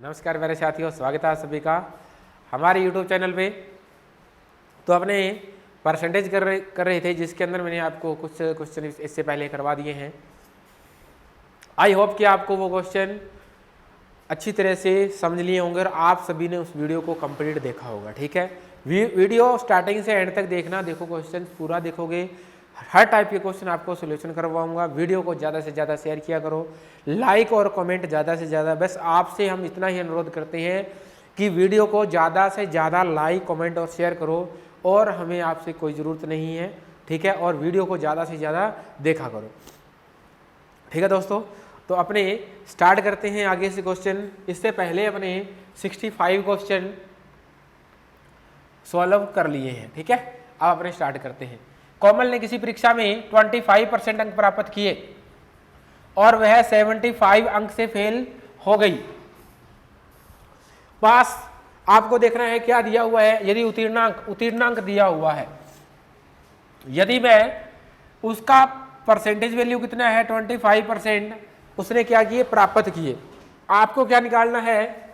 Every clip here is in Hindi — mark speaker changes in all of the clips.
Speaker 1: नमस्कार मेरे साथियों, स्वागत है आप सभी का हमारे YouTube चैनल पे। तो अपने परसेंटेज कर रहे थे, जिसके अंदर मैंने आपको कुछ क्वेश्चन इससे पहले करवा दिए हैं। आई होप कि आपको वो क्वेश्चन अच्छी तरह से समझ लिए होंगे और आप सभी ने उस वीडियो को कंप्लीट देखा होगा। ठीक है, वीडियो स्टार्टिंग से एंड तक देखना। देखो क्वेश्चन पूरा देखोगे, हर टाइप के क्वेश्चन आपको सोल्यूशन करवाऊंगा। वीडियो को ज़्यादा से ज़्यादा शेयर किया करो, लाइक और कमेंट ज़्यादा से ज़्यादा। बस आपसे हम इतना ही अनुरोध करते हैं कि वीडियो को ज़्यादा से ज़्यादा लाइक कमेंट और शेयर करो, और हमें आपसे कोई ज़रूरत नहीं है। ठीक है, और वीडियो को ज़्यादा से ज़्यादा देखा करो। ठीक है दोस्तों, तो अपने स्टार्ट करते हैं आगे से क्वेश्चन। इससे पहले अपने 65 क्वेश्चन सॉल्व कर लिए हैं। ठीक है, अब अपने स्टार्ट करते हैं। कोमल ने किसी परीक्षा में 25% अंक प्राप्त किए और वह 75 अंक से फेल हो गई। पास आपको देखना है क्या दिया हुआ है। यदि उत्तीर्णांक दिया हुआ है, यदि मैं उसका परसेंटेज वैल्यू कितना है 25%, उसने क्या किए, प्राप्त किए। आपको क्या निकालना है,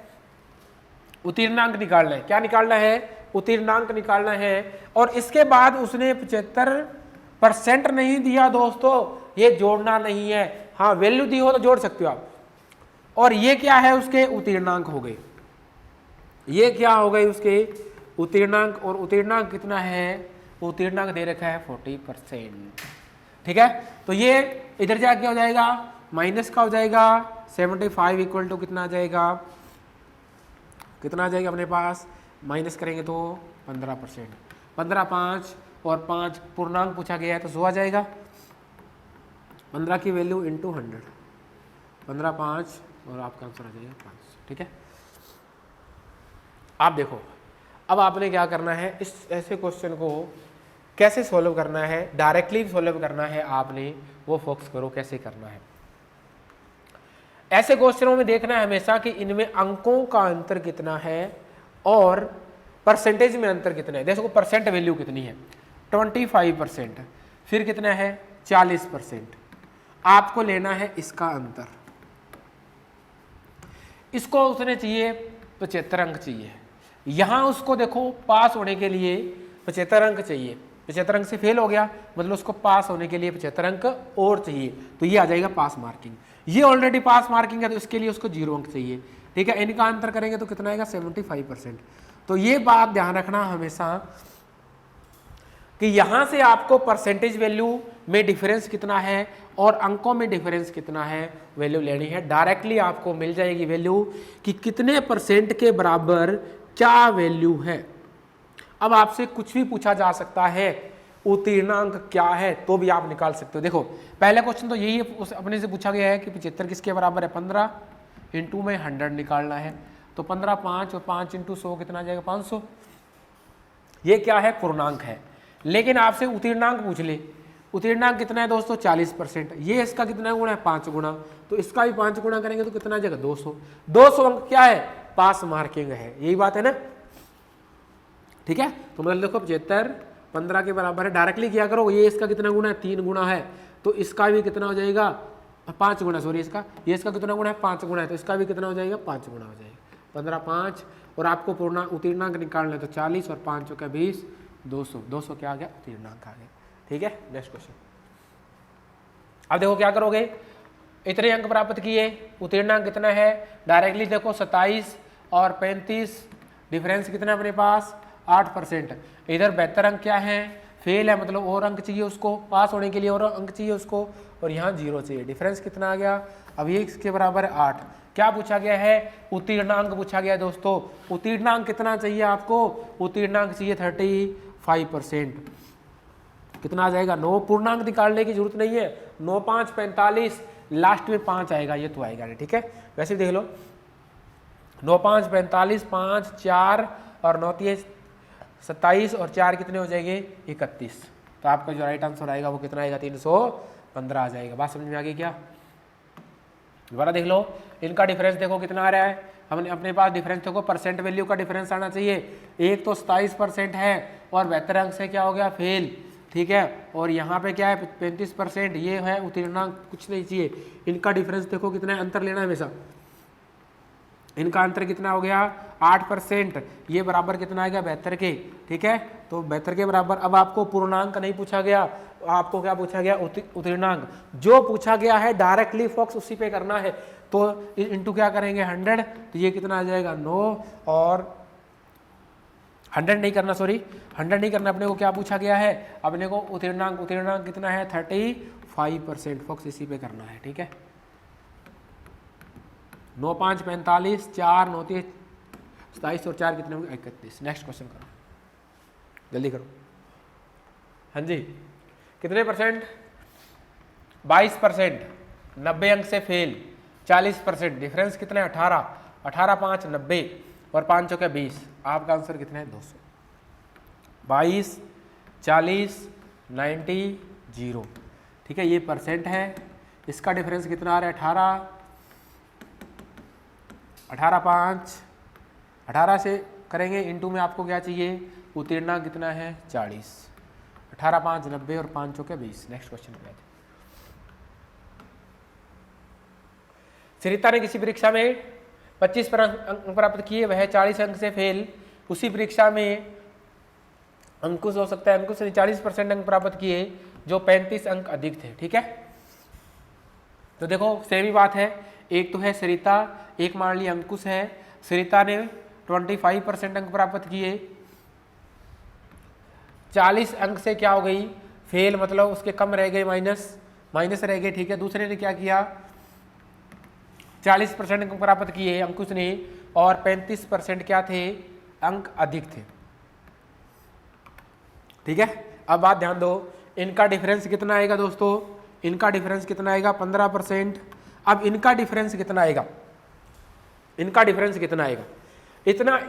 Speaker 1: उत्तीर्णांक निकालना है। क्या निकालना है, उत्तीर्णांक निकालना है। और इसके बाद उसने 75% नहीं दिया दोस्तों, ये जोड़ना नहीं है। हाँ, वैल्यू दी हो तो जोड़ सकते हो आप। और ये क्या है, उसके उत्तीर्णांक हो गए। ये क्या हो गए, उसके उत्तीर्णांक। और उत्तीर्णांक कितना है, उत्तीर्णांक दे रखा है 40%। ठीक है, तो ये इधर जाके क्या हो जाएगा, माइनस का हो जाएगा। 75 इक्वल टू कितना आ जाएगा, कितना आ जाएगा अपने पास, माइनस करेंगे तो 15%। 15 5 और 5 पूर्णांक पूछा गया है तो 100 आ जाएगा। 15 की वैल्यू इंटू 100, 15 5 और आपका आंसर आ जाएगा 5। ठीक है, आप देखो अब आपने क्या करना है, इस ऐसे क्वेश्चन को कैसे सॉल्व करना है, डायरेक्टली सॉल्व करना है आपने, वो फोकस करो कैसे करना है। ऐसे क्वेश्चनों में देखना है हमेशा कि इनमें अंकों का अंतर कितना है और परसेंटेज में अंतर कितना है। देखो परसेंट वैल्यू कितनी है, 25%, फिर कितना है 40%। आपको लेना है इसका अंतर। इसको उसने चाहिए 75 अंक चाहिए। यहां उसको देखो पास होने के लिए 75 अंक चाहिए। 75 अंक से फेल हो गया, मतलब उसको पास होने के लिए 75 अंक और चाहिए, तो ये आ जाएगा पास मार्किंग। ये ऑलरेडी पास मार्किंग है तो इसके लिए उसको 0 अंक चाहिए। ठीक है, इनका अंतर करेंगे तो कितना आएगा, 75%। तो ये बात ध्यान रखना हमेशा कि यहां से आपको परसेंटेज वैल्यू में डिफरेंस कितना है और अंकों में डिफरेंस कितना है, वैल्यू लेनी है। डायरेक्टली आपको मिल जाएगी वैल्यू कि कितने परसेंट के बराबर क्या वैल्यू है। अब आपसे कुछ भी पूछा जा सकता है, उत्तीर्णांक क्या है, तो भी आप निकाल सकते हो। देखो पहले क्वेश्चन तो यही अपने से पूछा गया है कि 75 किसके बराबर है, 15 इंटू में 100 निकालना है। तो 15 5 और 5 इंटू 100 कितना आ जाएगा, 500। ये क्या है, पूर्णांक है। लेकिन आपसे उत्तीर्णांक पूछ ले, उत्तीर्णांक कितना है दोस्तों, 40%। ये इसका कितना गुणा है, 5 गुणा। तो इसका भी 5 गुणा करेंगे तो कितना आ जाएगा, 200। 200 अंक क्या है, पास मार्किंग है। यही बात है ना। ठीक है, तो मतलब देखो 75 15 के बराबर है, डायरेक्टली किया करो। ये इसका कितना गुणा है, 3 गुणा है, तो इसका भी कितना हो जाएगा, 5 गुणा। सॉरी, इसका ये इसका कितना गुणा है, 5 गुणा है, तो इसका भी कितना हो जाएगा, 5 गुणा हो जाएगा। 15 5 और आपको पूर्ण उत्तीर्णांक निकालना है तो 40 और 5 का 20, 200। 200 क्या आ गया, उत्तीर्णांक आ गया। ठीक है, नेक्स्ट क्वेश्चन। अब देखो क्या करोगे, इतने अंक प्राप्त किए, उत्तीर्णांक कितना है, डायरेक्टली देखो 27 और 35, डिफरेंस कितना है अपने पास, 8%। इधर 72 अंक क्या है, फेल है, मतलब और अंक चाहिए उसको, पास होने के लिए और अंक चाहिए उसको, और यहाँ 0 चाहिए। डिफरेंस कितना आ गया, अब ये इसके बराबर है 8। क्या पूछा गया है, उत्तीर्णांक पूछा गया है दोस्तों। उत्तीर्णांक कितना चाहिए आपको, उत्तीर्णांक चाहिए 35%। कितना आ जाएगा, 9। पूर्णांक निकालने की जरूरत नहीं है, 9 5 45, लास्ट में 5 आएगा, ये तो आएगा नहीं। ठीक है, वैसे देख लो, 9 5 45, 5 4 और 9 3 27 और 4 कितने हो जाएंगे, 31। तो आपका जो राइट आंसर आएगा वो कितना आएगा, 315 आ जाएगा। बात समझ में आ गई क्या, दोबारा देख लो। इनका डिफरेंस देखो कितना आ रहा है, हमने अपने पास डिफरेंस देखो, परसेंट वैल्यू का डिफरेंस आना चाहिए। एक तो 27% है और 72 अंक से क्या हो गया, फेल। ठीक है, और यहाँ पे क्या है 35%, ये है उत्तीर्णांक, कुछ नहीं चाहिए। इनका डिफरेंस देखो कितना है, अंतर लेना है हमेशा। इनका अंतर कितना हो गया 8%, ये बराबर कितना आएगा 72 के, ठीक है। तो 72 के बराबर। अब आपको पूर्णांक नहीं पूछा गया, आपको क्या पूछा गया उत्तीर्णांक। जो पूछा गया है डायरेक्टली फोकस उसी पे करना है, तो इनटू क्या करेंगे 100, तो ये कितना आ जाएगा 9, और 100 नहीं करना, सॉरी 100 नहीं करना, अपने को क्या पूछा गया है, अपने को उत्तीर्णांक कितना है 35%, फोकस इसी पे करना है, ठीक है। 9 5 45, 4 9 3 27 और 4 कितने होंगे 31। नेक्स्ट क्वेश्चन करो, जल्दी करो। हाँ जी, कितने परसेंट 22%, 90 अंक से फेल 40%, डिफरेंस कितना है 18, 18 5 90 और 5 चौके 20, आपका आंसर कितना है 200। 22 40 90 0, ठीक है, ये परसेंट है। इसका डिफरेंस कितना आ रहा है 18 18 5, 18 से करेंगे इनटू में आपको क्या चाहिए उत्तीर्णांक कितना है 40, 18 5 90 और 5 चौके 20। नेक्स्ट क्वेश्चन पे आते। सरिता ने किसी परीक्षा में 25 अंक प्राप्त किए, वह 40 अंक से फेल। उसी परीक्षा में अंकुश हो सकता है, अंकुश ने 40% अंक प्राप्त किए जो 35 अंक अधिक थे, ठीक है। तो देखो सेम ही बात है, एक तो है सरिता, एक मान लिया अंकुश है। सरिता ने 25% अंक प्राप्त किए, 40 अंक से क्या हो गई फेल, मतलब उसके कम रह गए, माइनस रह गए, ठीक है। दूसरे ने क्या किया 40% अंक प्राप्त किए अंकुश ने, और 35% क्या थे अंक अधिक थे, ठीक है। अब बात ध्यान दो, इनका डिफरेंस कितना आएगा दोस्तों, इनका डिफरेंस कितना आएगा 15%। अब इनका डिफरेंस कितना आएगा, इनका डिफरेंस कितना आएगा,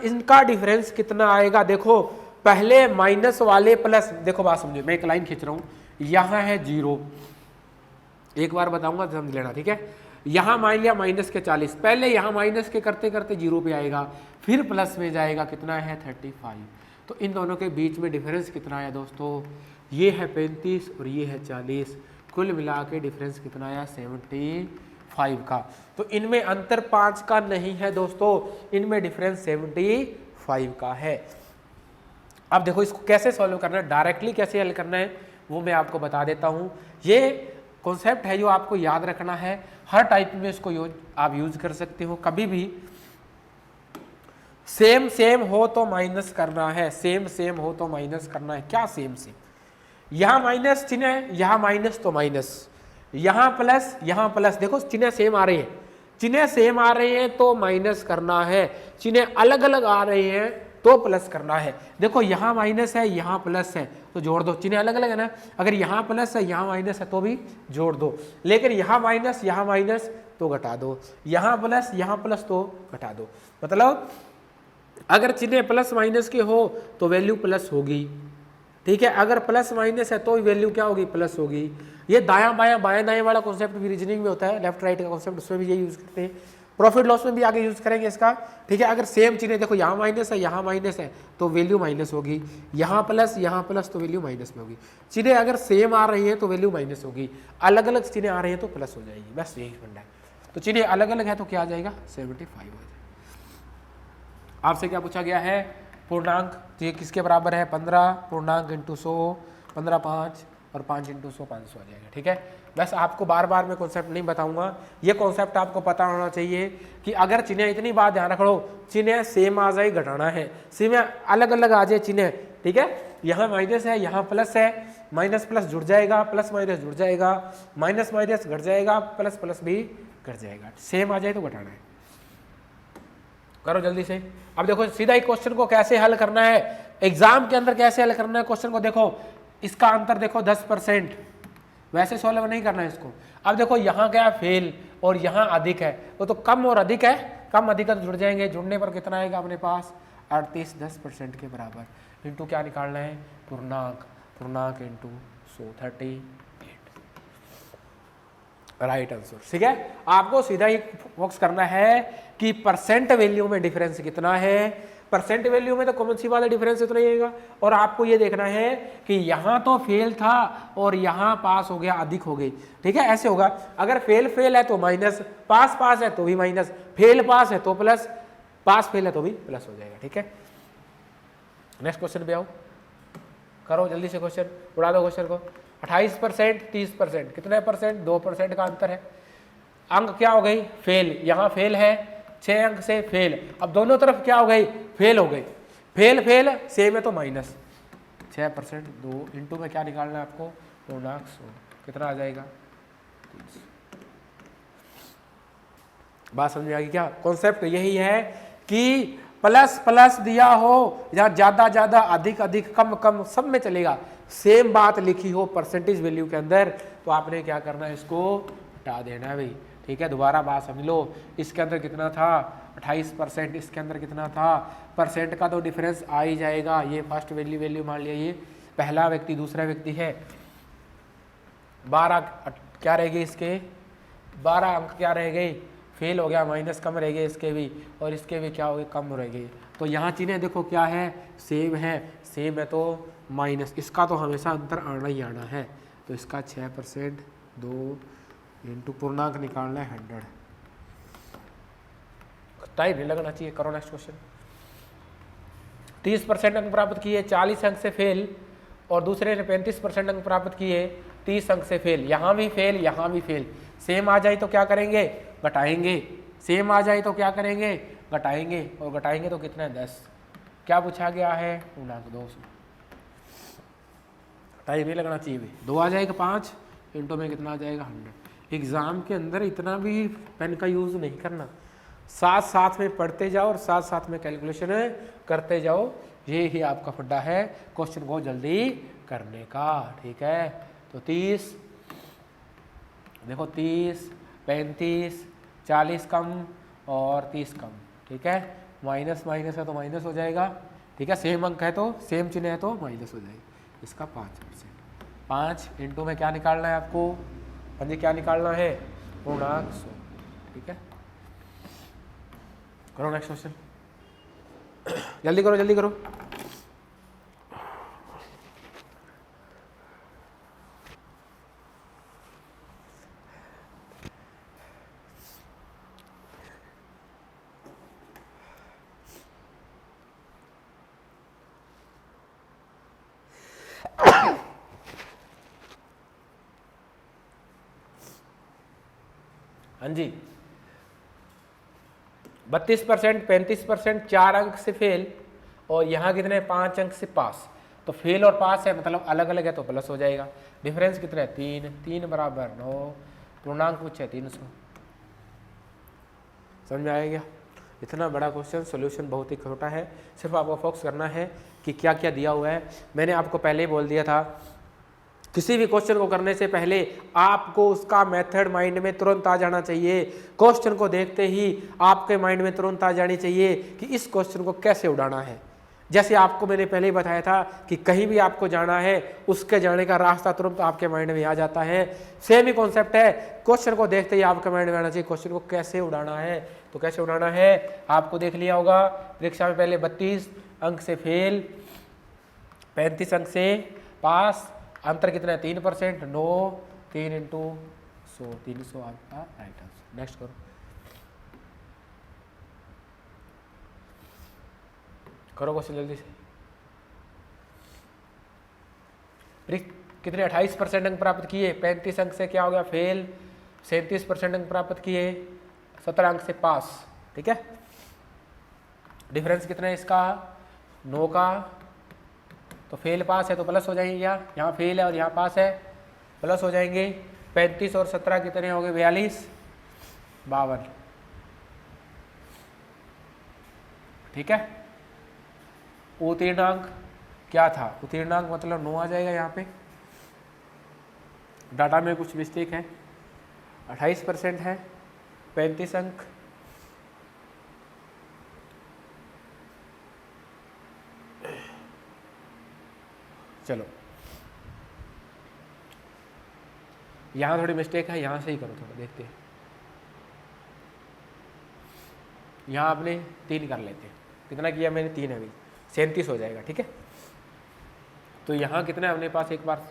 Speaker 1: इनका डिफरेंस कितना आएगा, देखो पहले माइनस वाले प्लस, देखो बात समझो, मैं एक लाइन खींच रहा हूं, यहां है 0, एक बार बताऊंगा समझ लेना, ठीक है। यहां मान लिया माइनस के 40, पहले यहां माइनस के करते करते 0 पे आएगा, फिर प्लस में जाएगा, कितना है 35। तो इन दोनों के बीच में डिफरेंस कितना है दोस्तों, ये है 35 और ये है 40, कुल मिला के डिफरेंस कितना आया 75 का। तो इनमें अंतर 5 का नहीं है दोस्तों, इनमें डिफरेंस 75 का है। अब देखो इसको कैसे सॉल्व करना है, डायरेक्टली कैसे हल करना है वो मैं आपको बता देता हूं। ये कॉन्सेप्ट है जो आपको याद रखना है, हर टाइप में इसको आप यूज कर सकते हो। कभी भी सेम हो तो माइनस करना है, सेम हो तो माइनस करना है। क्या सेम, यहां माइनस चिन्ह है, यहां माइनस तो माइनस, यहां प्लस, देखो चिन्ह सेम आ रहे हैं, चिन्ह सेम आ रहे हैं तो माइनस करना है, चिन्ह अलग अलग आ रहे हैं तो प्लस करना है। देखो यहाँ माइनस है यहाँ प्लस है तो जोड़ दो, चिन्ह अलग अलग है ना, अगर यहाँ प्लस है यहाँ माइनस है तो भी जोड़ दो, लेकिन यहाँ माइनस तो घटा दो, यहाँ प्लस तो घटा दो। मतलब अगर चिन्ह प्लस माइनस के हो तो वैल्यू प्लस होगी, ठीक है। अगर प्लस माइनस है तो वैल्यू क्या होगी प्लस होगी। ये दायां बायां दाएं वाला कॉन्सेप्ट भी रीजनिंग में होता है, लेफ्ट राइट का कॉन्सेप्ट, उसमें भी ये यूज करते हैं, प्रॉफिट लॉस में भी आगे यूज करेंगे इसका, ठीक है। अगर सेम चिन्ह देखो यहाँ माइनस है तो वैल्यू माइनस होगी, यहाँ प्लस तो वैल्यू माइनस में होगी। चिन्ह अगर सेम आ रही है तो वैल्यू माइनस होगी, अलग अलग चिन्ह आ रहे हैं तो प्लस हो जाएगी, बस यही फंडा है। तो चिन्ह अलग अलग है तो क्या आ जाएगा 75 हो जाएगा। आपसे क्या पूछा गया है पूर्णांक, तो ये किसके बराबर है 15 पूर्णांक इंटू 100, 15 5 और 5 इंटू 100 500 आ जाएगा, ठीक है। बस आपको बार बार मैं कॉन्सेप्ट नहीं बताऊंगा, ये कॉन्सेप्ट आपको पता होना चाहिए कि अगर चिन्ह, इतनी बात ध्यान रख लो, चिन्ह सेम आ जाए घटाना है, चिन्ह अलग अलग आ जाए चिन्ह, ठीक है। यहाँ माइनस है यहाँ प्लस है, माइनस प्लस जुड़ जाएगा, प्लस माइनस जुड़ जाएगा, माइनस माइनस घट जाएगा, प्लस प्लस भी घट जाएगा, सेम आ जाए तो घटाना है। करो जल्दी से। अब देखो सीधा ही क्वेश्चन को कैसे हल करना है, एग्जाम के अंदर कैसे हल करना है क्वेश्चन को, देखो इसका अंतर देखो 10%, वैसे सॉल्व नहीं करना है इसको। अब देखो यहाँ क्या फेल और यहाँ अधिक है, वो तो कम और अधिक है, कम अधिक तो जुड़ जाएंगे, जुड़ने पर कितना आएगा अपने पास 38 10% के बराबर, इंटू क्या निकालना है पूर्णांक इंटू 138, राइट आंसर, ठीक है। आपको सीधा ही फोकस करना है कि परसेंट वैल्यू में डिफरेंस कितना है, परसेंट वैल्यू में तो कॉमन सी बात है डिफरेंस इतना ही आएगा, और आपको ये देखना है कि यहाँ तो फेल था और यहाँ पास हो गया अधिक हो गई, ठीक है। ऐसे होगा, अगर फेल है तो माइनस, पास है तो भी माइनस, फेल पास है तो प्लस, पास फेल है तो भी प्लस हो जाएगा, ठीक है। नेक्स्ट क्वेश्चन पे आओ, करो जल्दी से क्वेश्चन, उड़ा दो क्वेश्चन को। 28%, 30%, कितने परसेंट? 2% का अंतर है। अंक क्या हो गई? फेल, यहाँ फेल है 6 अंक से फेल। अब दोनों तरफ क्या हो गई? फेल हो गई। फेल फेल सेम है तो माइनस 6%। 2 इंटू में क्या निकालना है आपको? 2,00,000। कितना आ जाएगा? 30। बात समझ में आ गई क्या? कॉन्सेप्ट यही है कि प्लस प्लस दिया हो या ज्यादा ज्यादा, अधिक अधिक, कम कम, सब में चलेगा। सेम बात लिखी हो परसेंटेज वैल्यू के अंदर तो आपने क्या करना है? इसको हटा देना है भाई, ठीक है। दोबारा बात समझ लो, इसके अंदर कितना था? 28%, इसके अंदर कितना था? परसेंट का तो डिफरेंस आ ही जाएगा। ये फर्स्ट वैल्यू मान लिया, ये पहला व्यक्ति, दूसरा व्यक्ति है। 12 क्या रह गए इसके? 12 अंक क्या रह गए? फेल हो गया, माइनस कम रह गए इसके भी, और इसके भी क्या हो गए? कम रह गए। तो यहाँ चीज़ें देखो क्या है? सेम है। सेम है तो माइनस, इसका तो हमेशा अंतर आना ही आना है। तो इसका 6%, 2 इंटू पूर्णांक निकालना है 100। टाइम नहीं लगना चाहिए। करो नेक्स्ट क्वेश्चन। 30% अंक प्राप्त किए, 40 अंक से फेल, और दूसरे ने 35% अंक प्राप्त किए, 30 अंक से फेल। यहाँ भी फेल, यहाँ भी फेल। सेम आ जाए तो क्या करेंगे? घटाएंगे। सेम आ जाए तो क्या करेंगे? घटाएंगे। और घटाएंगे तो कितना है? 10। क्या पूछा गया है? पूर्णांक 200। टाइम नहीं लगना चाहिए भी। 2 आ जाएगा 5 इंटू में कितना आ जाएगा? 100। एग्जाम के अंदर इतना भी पेन का यूज नहीं करना, साथ साथ में पढ़ते जाओ और साथ साथ में कैलकुलेशन करते जाओ। ये ही आपका फड्डा है क्वेश्चन को जल्दी करने का, ठीक है। तो 30 देखो, 30, 35, 40 कम और 30 कम, ठीक है। माइनस माइनस है तो माइनस हो जाएगा, ठीक है। सेम अंक है तो, सेम चिन्ह है तो माइनस हो जाएगा। इसका 5%। 5 इंटू में क्या निकालना है आपको? हाँ जी, क्या निकालना है? पूर्णांक 100, ठीक है। करो नेक्स्ट क्वेश्चन, जल्दी करो जल्दी करो। हाँ जी, 32%, 35%, 4 अंक से फेल, और यहाँ कितने? 5 अंक से पास। तो फेल और पास है मतलब अलग अलग है तो प्लस हो जाएगा। डिफरेंस कितना है? 3, 3 बराबर 9, पूर्णांक पूछे 300। समझ में आएगा? इतना बड़ा क्वेश्चन, सॉल्यूशन बहुत ही छोटा है। सिर्फ आपको फोकस करना है कि क्या क्या दिया हुआ है। मैंने आपको पहले ही बोल दिया था, किसी भी क्वेश्चन को करने से पहले आपको उसका मेथड माइंड में तुरंत आ जाना चाहिए। क्वेश्चन को देखते ही आपके माइंड में तुरंत आ जानी चाहिए कि इस क्वेश्चन को कैसे उड़ाना है। जैसे आपको मैंने पहले ही बताया था कि कहीं भी आपको जाना है, उसके जाने का रास्ता तुरंत आपके माइंड में आ जाता है। सेम ही कॉन्सेप्ट है, क्वेश्चन को देखते ही आपके माइंड में आना चाहिए क्वेश्चन को कैसे उड़ाना है। तो कैसे उड़ाना है आपको देख लिया होगा परीक्षा में। पहले 32 अंक से फेल, 35 अंक से पास। अंतर कितना है? 3%। 9, 3 इंटू 100, 300 आपका राइट आंसर। नेक्स्ट करो, करो क्वेश्चन जल्दी से। कितने? 28% अंक प्राप्त किए, 35 अंक से क्या हो गया? फेल। 37% अंक प्राप्त किए, 17 अंक से पास, ठीक है। डिफरेंस कितना है इसका? 9 का। तो फेल पास है तो प्लस हो जाएंगे, यहाँ फेल है और यहाँ पास है, प्लस हो जाएंगे। 35 और 17 कितने हो गए? 42, 52, ठीक है। उत्तीर्णांक क्या था? उत्तीर्णांक मतलब 9 आ जाएगा यहाँ पे। डाटा में कुछ मिस्टेक है। 28% है, 35 अंक, चलो यहाँ थोड़ी मिस्टेक है, यहाँ से ही करो थोड़ा, देखते हैं। यहाँ आपने 3 कर लेते हैं। कितना किया मैंने? 3 अभी 37 हो जाएगा, ठीक है। तो यहाँ कितना है अपने पास? एक बार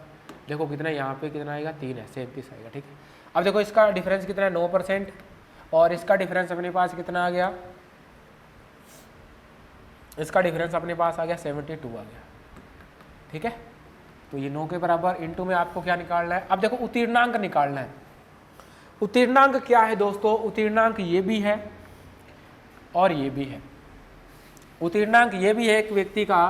Speaker 1: देखो कितना है यहाँ पे, कितना आएगा? 3 है, 37 आएगा, ठीक है। अब देखो इसका डिफरेंस कितना है? 9%, और इसका डिफरेंस अपने पास कितना आ गया? इसका डिफरेंस अपने पास आ गया 72 आ गया। ठीक है, तो ये 9 के बराबर इनटू में आपको क्या निकालना है, अब देखो उत्तीर्णांक निकालना है। उत्तीर्णांक क्या है दोस्तों, उत्तीर्णांक ये भी है और ये भी है। उत्तीर्णांक ये भी है एक व्यक्ति का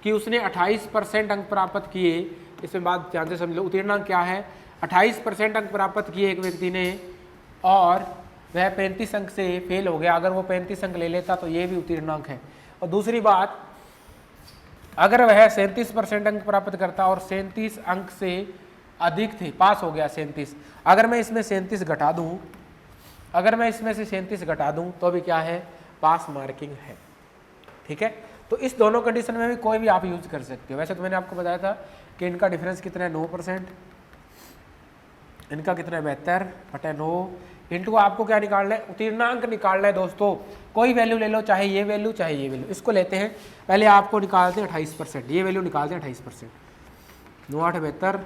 Speaker 1: कि उसने 28% अंक प्राप्त किए, इसमें बात ध्यान से समझ लो। उत्तीर्णांक क्या है, 28% अंक प्राप्त किए एक व्यक्ति ने और वह 35 अंक से फेल हो गया। अगर वो 35 अंक ले लेता तो ये भी उत्तीर्णांक है। और दूसरी बात, अगर वह 37% अंक प्राप्त करता और 37 अंक से अधिक थे, पास हो गया 37, अगर मैं इसमें 37 घटा दूं, अगर मैं इसमें से 37 घटा दूं तो भी क्या है, पास मार्किंग है। ठीक है, तो इस दोनों कंडीशन में भी कोई भी आप यूज कर सकते हो। वैसे तो मैंने आपको बताया था कि इनका डिफरेंस कितना है 9%, इनका कितना है 72/9 इंटू आपको क्या निकालना है, उत्तीर्णांक निकालना है दोस्तों। कोई वैल्यू ले लो, चाहे ये वैल्यू चाहे ये वैल्यू। इसको लेते हैं, पहले आपको निकालते हैं 28%, ये वैल्यू निकालते हैं 28%। 9 8 72,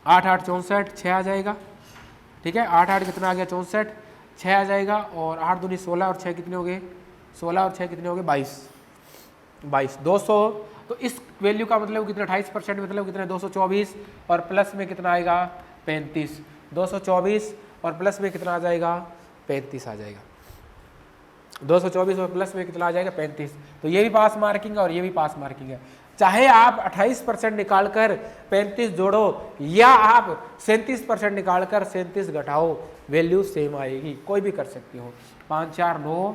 Speaker 1: 8 8 64, 6 आ जाएगा। ठीक है, 8 8 कितना आ गया 64, 6 आ जाएगा। और 8 दूनी 16 और 6 कितने हो गए, 16 और 6 कितने हो गए 22 200। तो इस वैल्यू का मतलब कितना, 28% मतलब कितना 224 और प्लस में कितना आएगा 35। 224 और प्लस में कितना आ जाएगा 35 आ जाएगा। 224 और प्लस में कितना आ जाएगा 35। तो ये भी पास मार्किंग है और ये भी पास मार्किंग है। चाहे आप 28% निकालकर 35 जोड़ो या आप 37% निकालकर 37 घटाओ, वैल्यू सेम आएगी, कोई भी कर सकते हो। 5 4 9,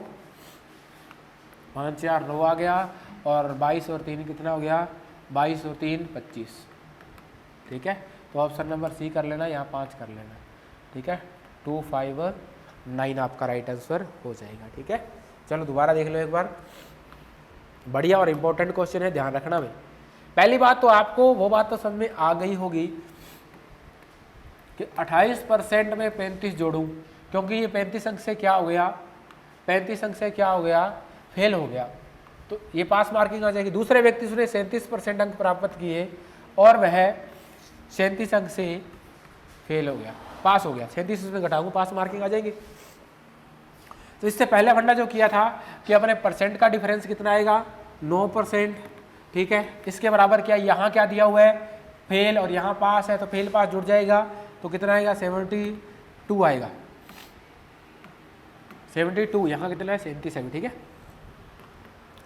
Speaker 1: 5 4 9 आ गया और 22 और 3 कितना हो गया, 22 और 3 25। ठीक है, तो ऑप्शन नंबर सी कर लेना, यहाँ 5 कर लेना। ठीक है, 2 5 9 आपका राइट आंसर हो जाएगा। ठीक है, चलो दोबारा देख लो एक बार, बढ़िया और इम्पोर्टेंट क्वेश्चन है, ध्यान रखना में। पहली बात तो आपको वो बात तो समझ में आ गई होगी कि 28% में 35 जोड़ूं, क्योंकि ये 35 अंक से क्या हो गया, 35 अंक से क्या हो गया, फेल हो गया, तो ये पास मार्किंग आ जाएगी। दूसरे व्यक्ति ने 37% अंक प्राप्त किए और वह 37 अंक से फेल हो गया, पास हो गया, 37 में घटाऊंगा, पास मार्किंग आ जाएगी। तो इससे पहले फंडा जो किया था कि अपने परसेंट का डिफरेंस कितना आएगा 9%। ठीक है, इसके बराबर क्या, यहाँ क्या दिया हुआ है फेल और यहाँ पास है, तो फेल पास जुड़ जाएगा, तो कितना आएगा 72 आएगा, 72। यहाँ कितना है 77। ठीक है,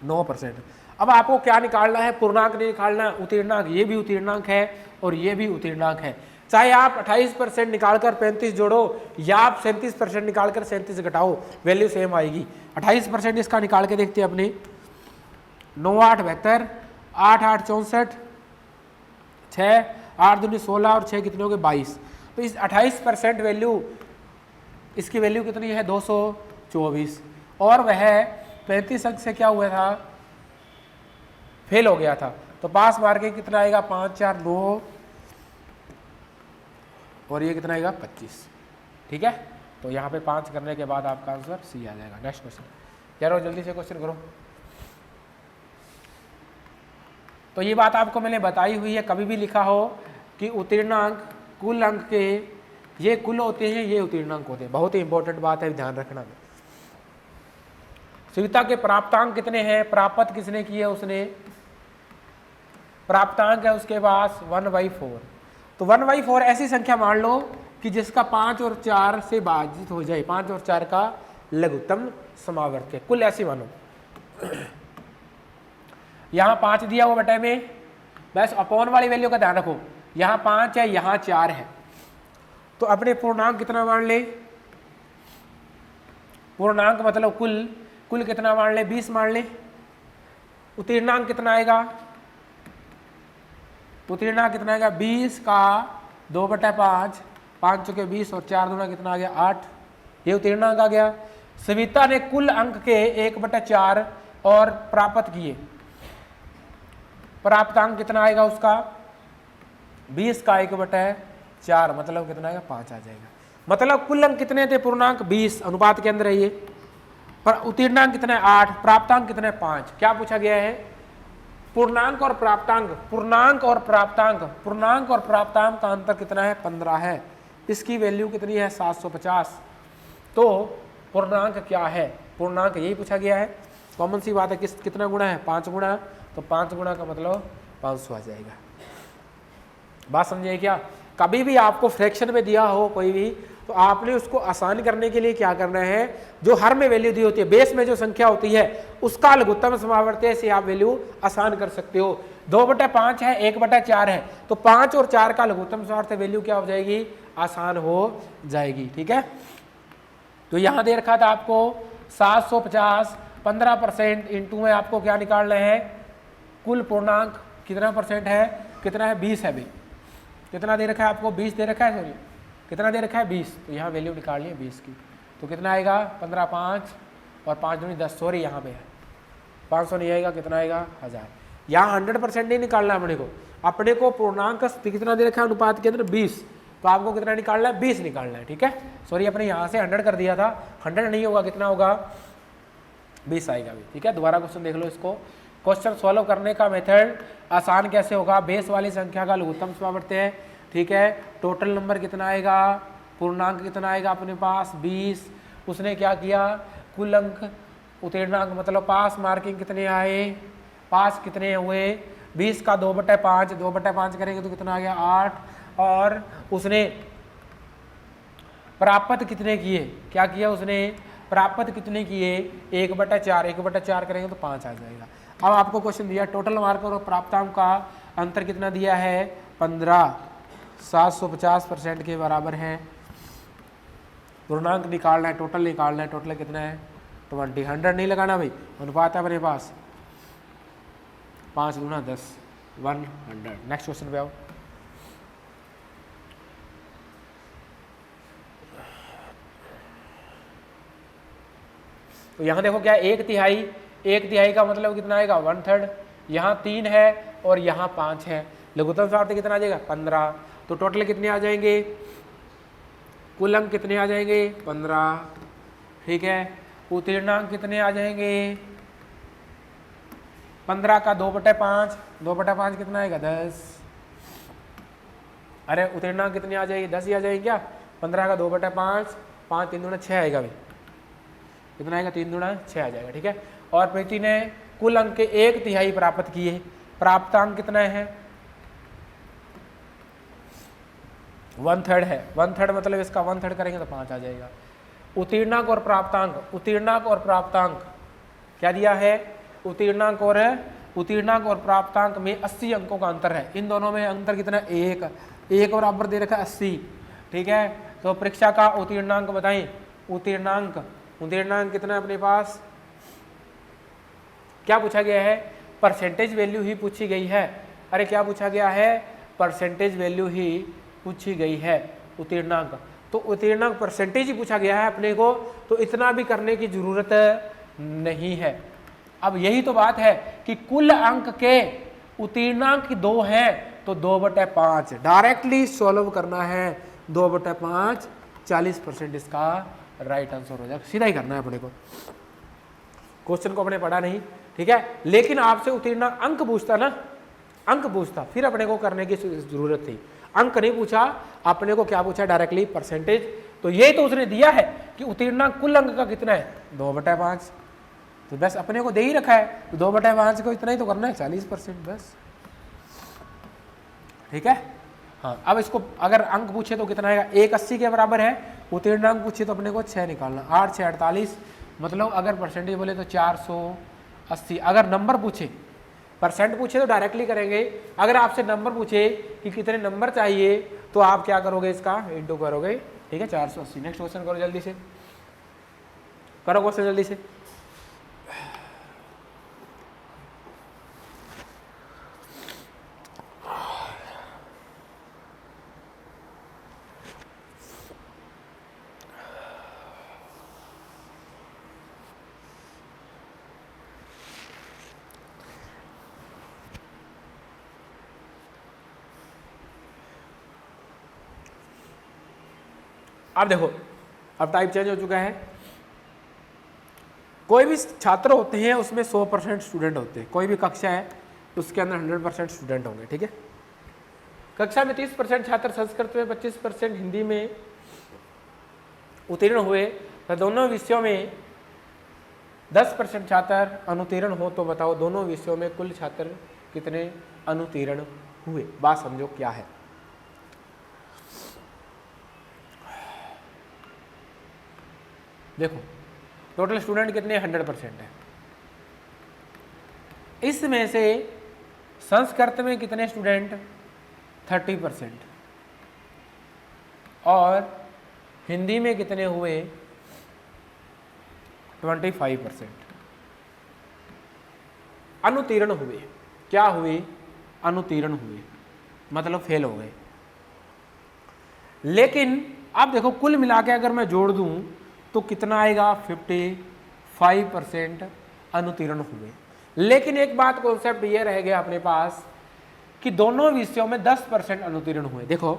Speaker 1: 9%। अब आपको क्या निकालना है, पूर्णांक नहीं निकालना, उत्तीर्णांक। ये भी उत्तीर्णांक है और ये भी उत्तीर्णांक है। चाहे आप 28% निकालकर 35 जोड़ो या आप 37% निकालकर 37 घटाओ, वैल्यू सेम आएगी। 28% इसका निकाल के देखते हैं अपने, 9 8 72, 8 8 64, 6 8 दूनी 16 और 6 कितने हो गए 22। तो इस 28% वैल्यू, इसकी वैल्यू कितनी है 224 और वह 35 अंक से क्या हुआ था, फेल हो गया था। तो पास मार्किंग कितना आएगा 5 4 9 और ये कितना आएगा 25। ठीक है, तो यहाँ पे 5 करने के बाद आपका आंसर सी आ जाएगा। नेक्स्ट क्वेश्चन, यार जल्दी से क्वेश्चन करो। तो ये बात आपको मैंने बताई हुई है, कभी भी लिखा हो कि उत्तीर्णांक कुल अंक के ये कुल होते हैं, ये उत्तीर्णांक होते हैं, बहुत ही इंपॉर्टेंट बात है, ध्यान रखना। सुविधा के प्राप्तांक कितने हैं, प्राप्त किसने किए, उसने प्राप्तांक है उसके पास 1/4। तो 1/4 ऐसी संख्या मान लो कि जिसका 5 और 4 से भाजित हो जाए, 5 और 4 का लघुत्तम समावर्त है, कुल ऐसी मानो। यहाँ 5 दिया हुआ बटे में, बस अपॉन वाली वैल्यू का ध्यान रखो, यहाँ 5 है यहाँ 4 है, तो अपने पूर्णांक कितना मान ले, पूर्णांक मतलब कुल कितना मान ले 20 मान ले। उत्तीर्णांक कितना आएगा, उत्तीर्णांक कितना आएगा 20 का 2/5, 5 चुके 20 और 4 दूना कितना आ गया 8, ये उत्तीर्णांक आ गया। सविता ने कुल अंक के 1/4 और प्राप्त किए, प्राप्तांक कितना आएगा उसका 20 का 1/4 मतलब कितना आएगा 5 आ जाएगा। मतलब कुल अंक कितने थे, पूर्णांक 20 अनुपात के अंदर है ये, पर उत्तीर्णांक कितना है 8, प्राप्तांक कितना है 5। क्या पूछा गया है, पूर्णांक और प्राप्तांक, पूर्णांक और प्राप्तांक, पूर्णांक और प्राप्तांक का अंतर कितना है 15 है, इसकी वैल्यू कितनी है 750। तो पूर्णांक क्या है, पूर्णांक यही पूछा गया है। कॉमन सी बात है, कितना गुणा है 5 गुणा, तो 5 गुणा का मतलब 500 आ जाएगा। बात समझिए क्या? कभी भी आपको फ्रैक्शन में दिया हो कोई भी, तो आपने उसको आसान करने के लिए क्या करना है, जो हर में वैल्यू दी होती है, बेस में जो संख्या होती है उसका लघुत्तम समावर्त्य से आप वैल्यू आसान कर सकते हो। 2/5 है, 1/4 है, तो 5 और 4 का लघुत्तम समावर्त्य वैल्यू क्या हो जाएगी, आसान हो जाएगी। ठीक है, तो यहां दे रखा था आपको 750, 15% इंटू में आपको क्या निकालना है, कुल पूर्णांक कितना परसेंट है, कितना है 20 है भाई, कितना दे रखा है आपको 20 दे रखा है, सॉरी कितना दे रखा है 20, तो यहाँ वैल्यू निकालनी है 20 की, तो कितना आएगा 15, 5 और 5 दूनी 10, सॉरी यहाँ पे है 500 नहीं आएगा, कितना आएगा 1000। यहाँ 100% नहीं निकालना है अपने को पूर्णांक कितना दे रखा है अनुपात के अंदर 20, तो आपको कितना निकालना है 20 निकालना है। ठीक है, सॉरी अपने यहाँ से 100 कर दिया था, 100 नहीं होगा, कितना होगा 20 आएगा भी। ठीक है, दोबारा क्वेश्चन देख लो इसको। क्वेश्चन सॉल्व करने का मेथड आसान कैसे होगा, बेस वाली संख्या का लघुत्तम समावर्त्य है। ठीक है, टोटल नंबर कितना आएगा, पूर्णांक कितना आएगा अपने पास 20, उसने क्या किया कुल अंक उत्तीर्णांक मतलब पास मार्किंग कितने आए, पास कितने हुए 20 का 2/5, 2/5 करेंगे तो कितना आ गया 8, और उसने प्राप्त कितने किए, क्या किया उसने प्राप्त कितने किए 1/4, 1/4 करेंगे तो 5 आ जाएगा। अब आपको क्वेश्चन दिया टोटल मार्क और प्राप्तांक का अंतर कितना दिया है 15, 750% के बराबर है। पूर्णांक निकालना है, टोटल निकालना है, टोटल कितना है 20, 100 नहीं लगाना भाई, अनुपात है अपने पास 5 गुना 10, 100। नेक्स्ट क्वेश्चन पे आओ। तो यहाँ देखो क्या 1/3, 1/3 का मतलब कितना आएगा 1/3, यहाँ 3 है और यहाँ 5 है, लघुत्तम समावर्त्य कितना आ जाएगा 15, तो टोटल कितने आ जाएंगे, कुल अंक कितने आ जाएंगे 15। ठीक है, उत्तीर्णांक कितने आ जाएंगे 15 का 2/5, 2/5 कितना आएगा 10, अरे उत्तीर्णांक कितने आ जाएगी 10 ही आ जाएगी क्या, 15 का 2/5, 5 3 दूना 6 आएगा भाई, कितना आएगा 3 दूना 6 आ जाएगा। ठीक है, और प्रीति ने कुल अंक के 1/3 प्राप्त किए, प्राप्तांक कितना है 1/3 है, 1/3 मतलब इसका 1/3 करेंगे तो 5 आ जाएगा। उत्तीर्णांक और प्राप्तांक, उत्तीर्णांक और प्राप्तांक क्या दिया है, उत्तीर्णांक और प्राप्तांक में 80 अंकों का अंतर है, इन दोनों में अंतर कितना है 1 बराबर दे रखा है 80। ठीक है, तो परीक्षा का उत्तीर्णांक बताएं, उत्तीर्णांक कितना है अपने पास, क्या पूछा गया है परसेंटेज वैल्यू ही पूछी गई है, अरे क्या पूछा गया है परसेंटेज वैल्यू ही पूछी गई है उत्तीर्णांक, तो उत्तीर्णांक परसेंटेज ही पूछा गया है अपने को, तो इतना भी करने की जरूरत नहीं है। अब यही तो बात है कि कुल अंक के उत्तीर्णांक 2 हैं तो 2/5 डायरेक्टली सॉल्व करना है, 2/5 40% इसका राइट आंसर हो जाएगा, सीधा ही करना है अपने को, क्वेश्चन को अपने पढ़ा नहीं। ठीक है, लेकिन आपसे उत्तीर्णांक अंक पूछता ना, अंक पूछता फिर अपने को करने की जरूरत थी, अंक नहीं पूछा, अपने को क्या पूछा डायरेक्टली परसेंटेज, तो ये तो उसने दिया है कि उत्तीर्णांक कुल अंक का कितना है 2/5, तो बस अपने को दे ही रखा है, तो 2/5 को इतना ही तो करना है 40% बस। ठीक है, हाँ अब इसको अगर अंक पूछे तो कितना आएगा 1/80 के बराबर है, उत्तीर्णांक पूछे तो अपने को 6 निकालना, 8 6 48, मतलब अगर परसेंटेज बोले तो 480। अगर नंबर पूछे, परसेंट पूछे तो डायरेक्टली करेंगे, अगर आपसे नंबर पूछे कि कितने नंबर चाहिए तो आप क्या करोगे इसका इंटू करोगे। ठीक है, 480। नेक्स्ट क्वेश्चन करो जल्दी से, करो क्वेश्चन जल्दी से। अब देखो अब टाइप चेंज हो चुका है, कोई भी छात्र होते हैं उसमें 100% स्टूडेंट होते हैं, कोई भी कक्षा है उसके अंदर 100% स्टूडेंट होंगे। ठीक है, कक्षा में 30% छात्र संस्कृत में, 25% हिंदी में उत्तीर्ण हुए, तो दोनों विषयों में 10% छात्र अनुत्तीर्ण हो तो बताओ दोनों विषयों में कुल छात्र कितने अनुत्तीर्ण हुए। बात समझो क्या है। देखो टोटल स्टूडेंट कितने 100% है। इसमें से संस्कृत में कितने स्टूडेंट 30% और हिंदी में कितने हुए 25% अनुत्तीर्ण हुए। क्या हुए? अनुत्तीर्ण हुए, मतलब फेल हो गए। लेकिन अब देखो कुल मिला के अगर मैं जोड़ दूं तो कितना आएगा 55% अनुत्तीर्ण हुए। लेकिन एक बात कॉन्सेप्ट ये रह गया अपने पास कि दोनों विषयों में 10% अनुत्तीर्ण हुए। देखो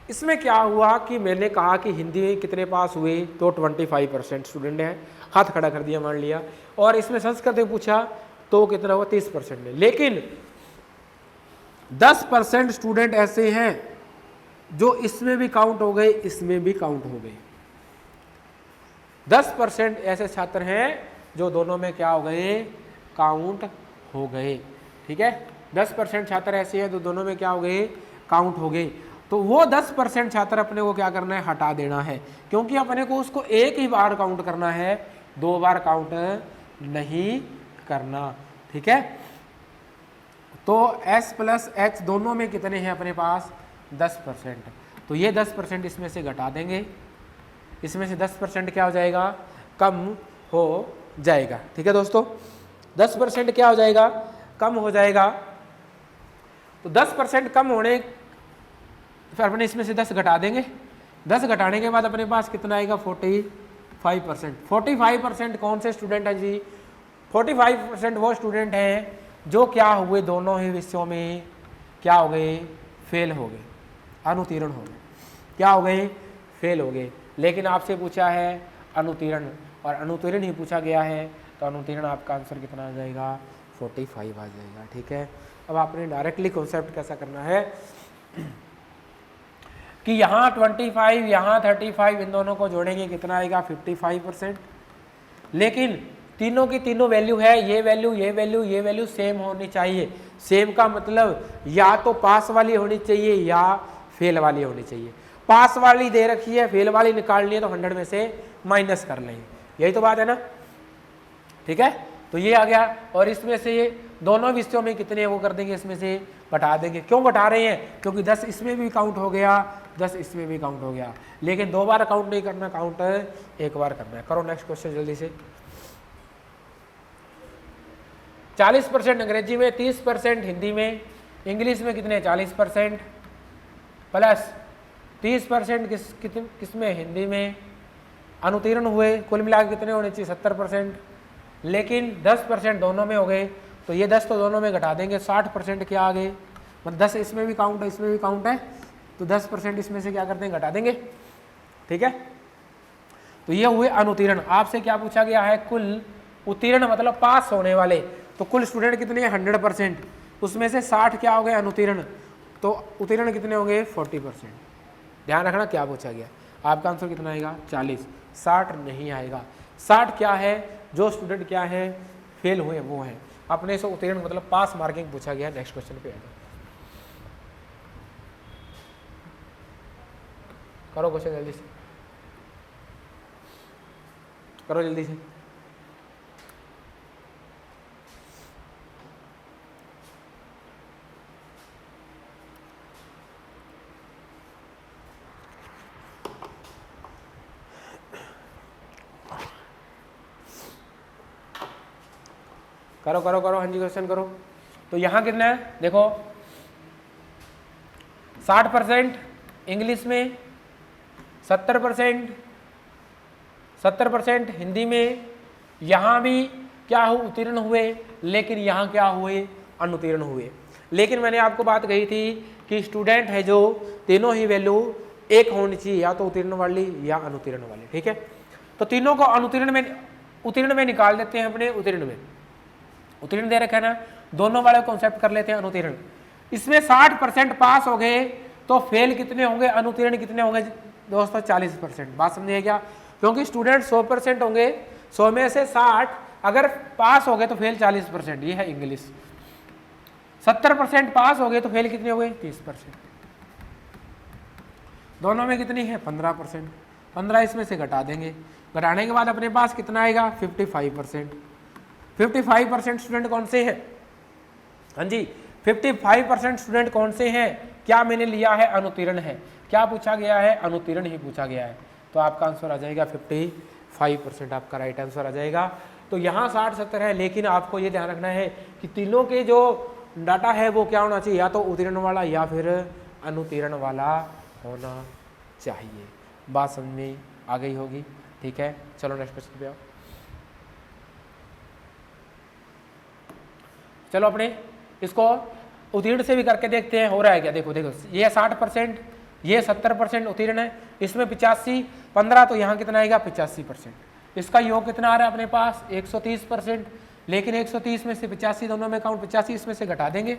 Speaker 1: इसमें क्या हुआ कि मैंने कहा कि हिंदी में कितने पास हुए तो 25% स्टूडेंट है, हाथ खड़ा कर दिया मान लिया। और इसमें संस्कृत में पूछा तो कितना हुआ 30% है। लेकिन 10% स्टूडेंट ऐसे हैं जो इसमें भी काउंट हो गए, इसमें भी काउंट हो गए। 10% ऐसे छात्र हैं जो दोनों में क्या हो गए, काउंट हो गए। ठीक है, 10% छात्र ऐसे हैं जो दोनों में क्या हो गए, काउंट हो गए। तो वो 10% छात्र अपने को क्या करना है, हटा देना है, क्योंकि अपने को उसको एक ही बार काउंट करना है, 2 बार काउंट नहीं करना। ठीक है, तो S + H दोनों में कितने हैं अपने पास 10%। तो ये 10% इसमें से घटा देंगे, इसमें से 10% क्या हो जाएगा, कम हो जाएगा। ठीक है दोस्तों, 10% क्या हो जाएगा, कम हो जाएगा। तो 10% कम होने फिर अपने इसमें से 10 घटा देंगे। 10 घटाने के बाद अपने पास कितना आएगा 45%। 45% कौन से स्टूडेंट हैं जी, 45% वो स्टूडेंट हैं जो क्या हुए, दोनों ही विषयों में क्या हो गए, फेल हो गए, अनुत्तीर्ण हो गए। क्या हो गए, फेल हो गए। लेकिन आपसे पूछा है अनुत्तीर्ण और अनुत्तीर्ण ही पूछा गया है, तो अनुत्तीर्ण आपका आंसर कितना आ जाएगा, 45 आ जाएगा। ठीक है, अब आपने डायरेक्टली कॉन्सेप्ट कैसा करना है कि यहाँ 25 यहाँ 35, इन दोनों को जोड़ेंगे कितना आएगा 55%। लेकिन तीनों की तीनों वैल्यू है, ये वैल्यू ये वैल्यू ये वैल्यू सेम होनी चाहिए। सेम का मतलब या तो पास वाली होनी चाहिए या फेल वाली होनी चाहिए। पास वाली दे रखी है, फेल वाली निकालनी है तो 100 में से माइनस कर लेंगे, यही तो बात है ना। ठीक है, तो ये आ गया। और इसमें से ये दोनों विषयों में कितने वो कर देंगे, इसमें से घटा देंगे। क्यों घटा रहे हैं, क्योंकि 10 इसमें भी काउंट हो गया, 10 इसमें भी काउंट हो गया। लेकिन 2 बार काउंट नहीं करना, काउंट 1 बार करना है। करो नेक्स्ट क्वेश्चन जल्दी से। 40% अंग्रेजी में, 30% हिंदी में, इंग्लिश में कितने 40% प्लस 30% किस में, हिंदी में अनुत्तीर्ण हुए। कुल मिला के कितने होने चाहिए 70%। लेकिन 10% दोनों में हो गए, तो ये 10 तो दोनों में घटा देंगे, 60% क्या आ गए, मतलब 10 इसमें भी काउंट है इसमें भी काउंट है, तो 10% इसमें से क्या करते हैं, घटा देंगे। ठीक है, तो ये हुए अनुत्तीर्ण। आपसे क्या पूछा गया है, कुल उत्तीर्ण मतलब पास होने वाले। तो कुल स्टूडेंट कितने हैं 100%, उसमें से 60 क्या हो गए अनुत्तीर्ण, तो उत्तीर्ण कितने हो गए 40%। ध्यान रखना क्या पूछा गया, आपका आंसर कितना आएगा 40, 60 नहीं आएगा। 60 क्या है, जो स्टूडेंट क्या है फेल हुए वो है। अपने से उत्तीर्ण मतलब पास मार्किंग पूछा गया। नेक्स्ट क्वेश्चन पे आएगा, करो क्वेश्चन जल्दी से, करो जल्दी से। करो करो करो, हाँ जी क्वेश्चन करो। तो यहाँ कितना है देखो, 60% इंग्लिश में, 70% हिंदी में। यहाँ भी क्या हो, उत्तीर्ण हुए, लेकिन यहाँ क्या हुए, अनुत्तीर्ण हुए। लेकिन मैंने आपको बात कही थी कि स्टूडेंट है जो तीनों ही वैल्यू एक होनी चाहिए, या तो उत्तीर्ण वाली या अनुत्तीर्ण वाली। ठीक है, तो तीनों को उत्तीर्ण में निकाल देते हैं अपने। उत्तीर्ण दे रखा है ना, दोनों वाले कॉन्सेप्ट कर लेते हैं अनुत्तीर्ण। इसमें 60% पास हो गए, तो फेल कितने होंगे, अनुत्तीर्ण कितने होंगे दोस्तों 40%। बात समझिए क्या, क्योंकि स्टूडेंट 100% होंगे 100 में से 60 अगर पास हो गए तो फेल 40%, ये है इंग्लिश। 70% पास हो गए तो फेल कितने हो गए? 30%। दोनों में कितनी है? 15%। 15 इसमें से घटा देंगे, घटाने के बाद अपने पास कितना आएगा? 55%। 55% स्टूडेंट कौन से हैं? हाँ जी, 55% स्टूडेंट कौन से हैं? क्या मैंने लिया है? अनुत्तीर्ण है। क्या पूछा गया है? अनुत्तीर्ण ही पूछा गया है। तो आपका आंसर आ जाएगा 55%, आपका राइट आंसर आ जाएगा। तो यहाँ 60-70 है, लेकिन आपको ये ध्यान रखना है कि तीनों के जो डाटा है वो क्या होना चाहिए? या तो उत्तीर्ण वाला या फिर अनुत्तीर्ण वाला होना चाहिए। बात समझ में आ गई होगी, ठीक है। चलो नेक्स्ट क्वेश्चन पे आओ। चलो अपने इसको उत्तीर्ण से भी करके देखते हैं हो रहा है क्या। देखो देखो, ये 60%, ये 70% उत्तीर्ण है, इसमें 85, 15 तो यहाँ कितना आएगा? 85%। इसका योग कितना आ रहा है अपने पास? 130%। लेकिन 130 में से 85 दोनों में काउंट, 85 इसमें से घटा देंगे,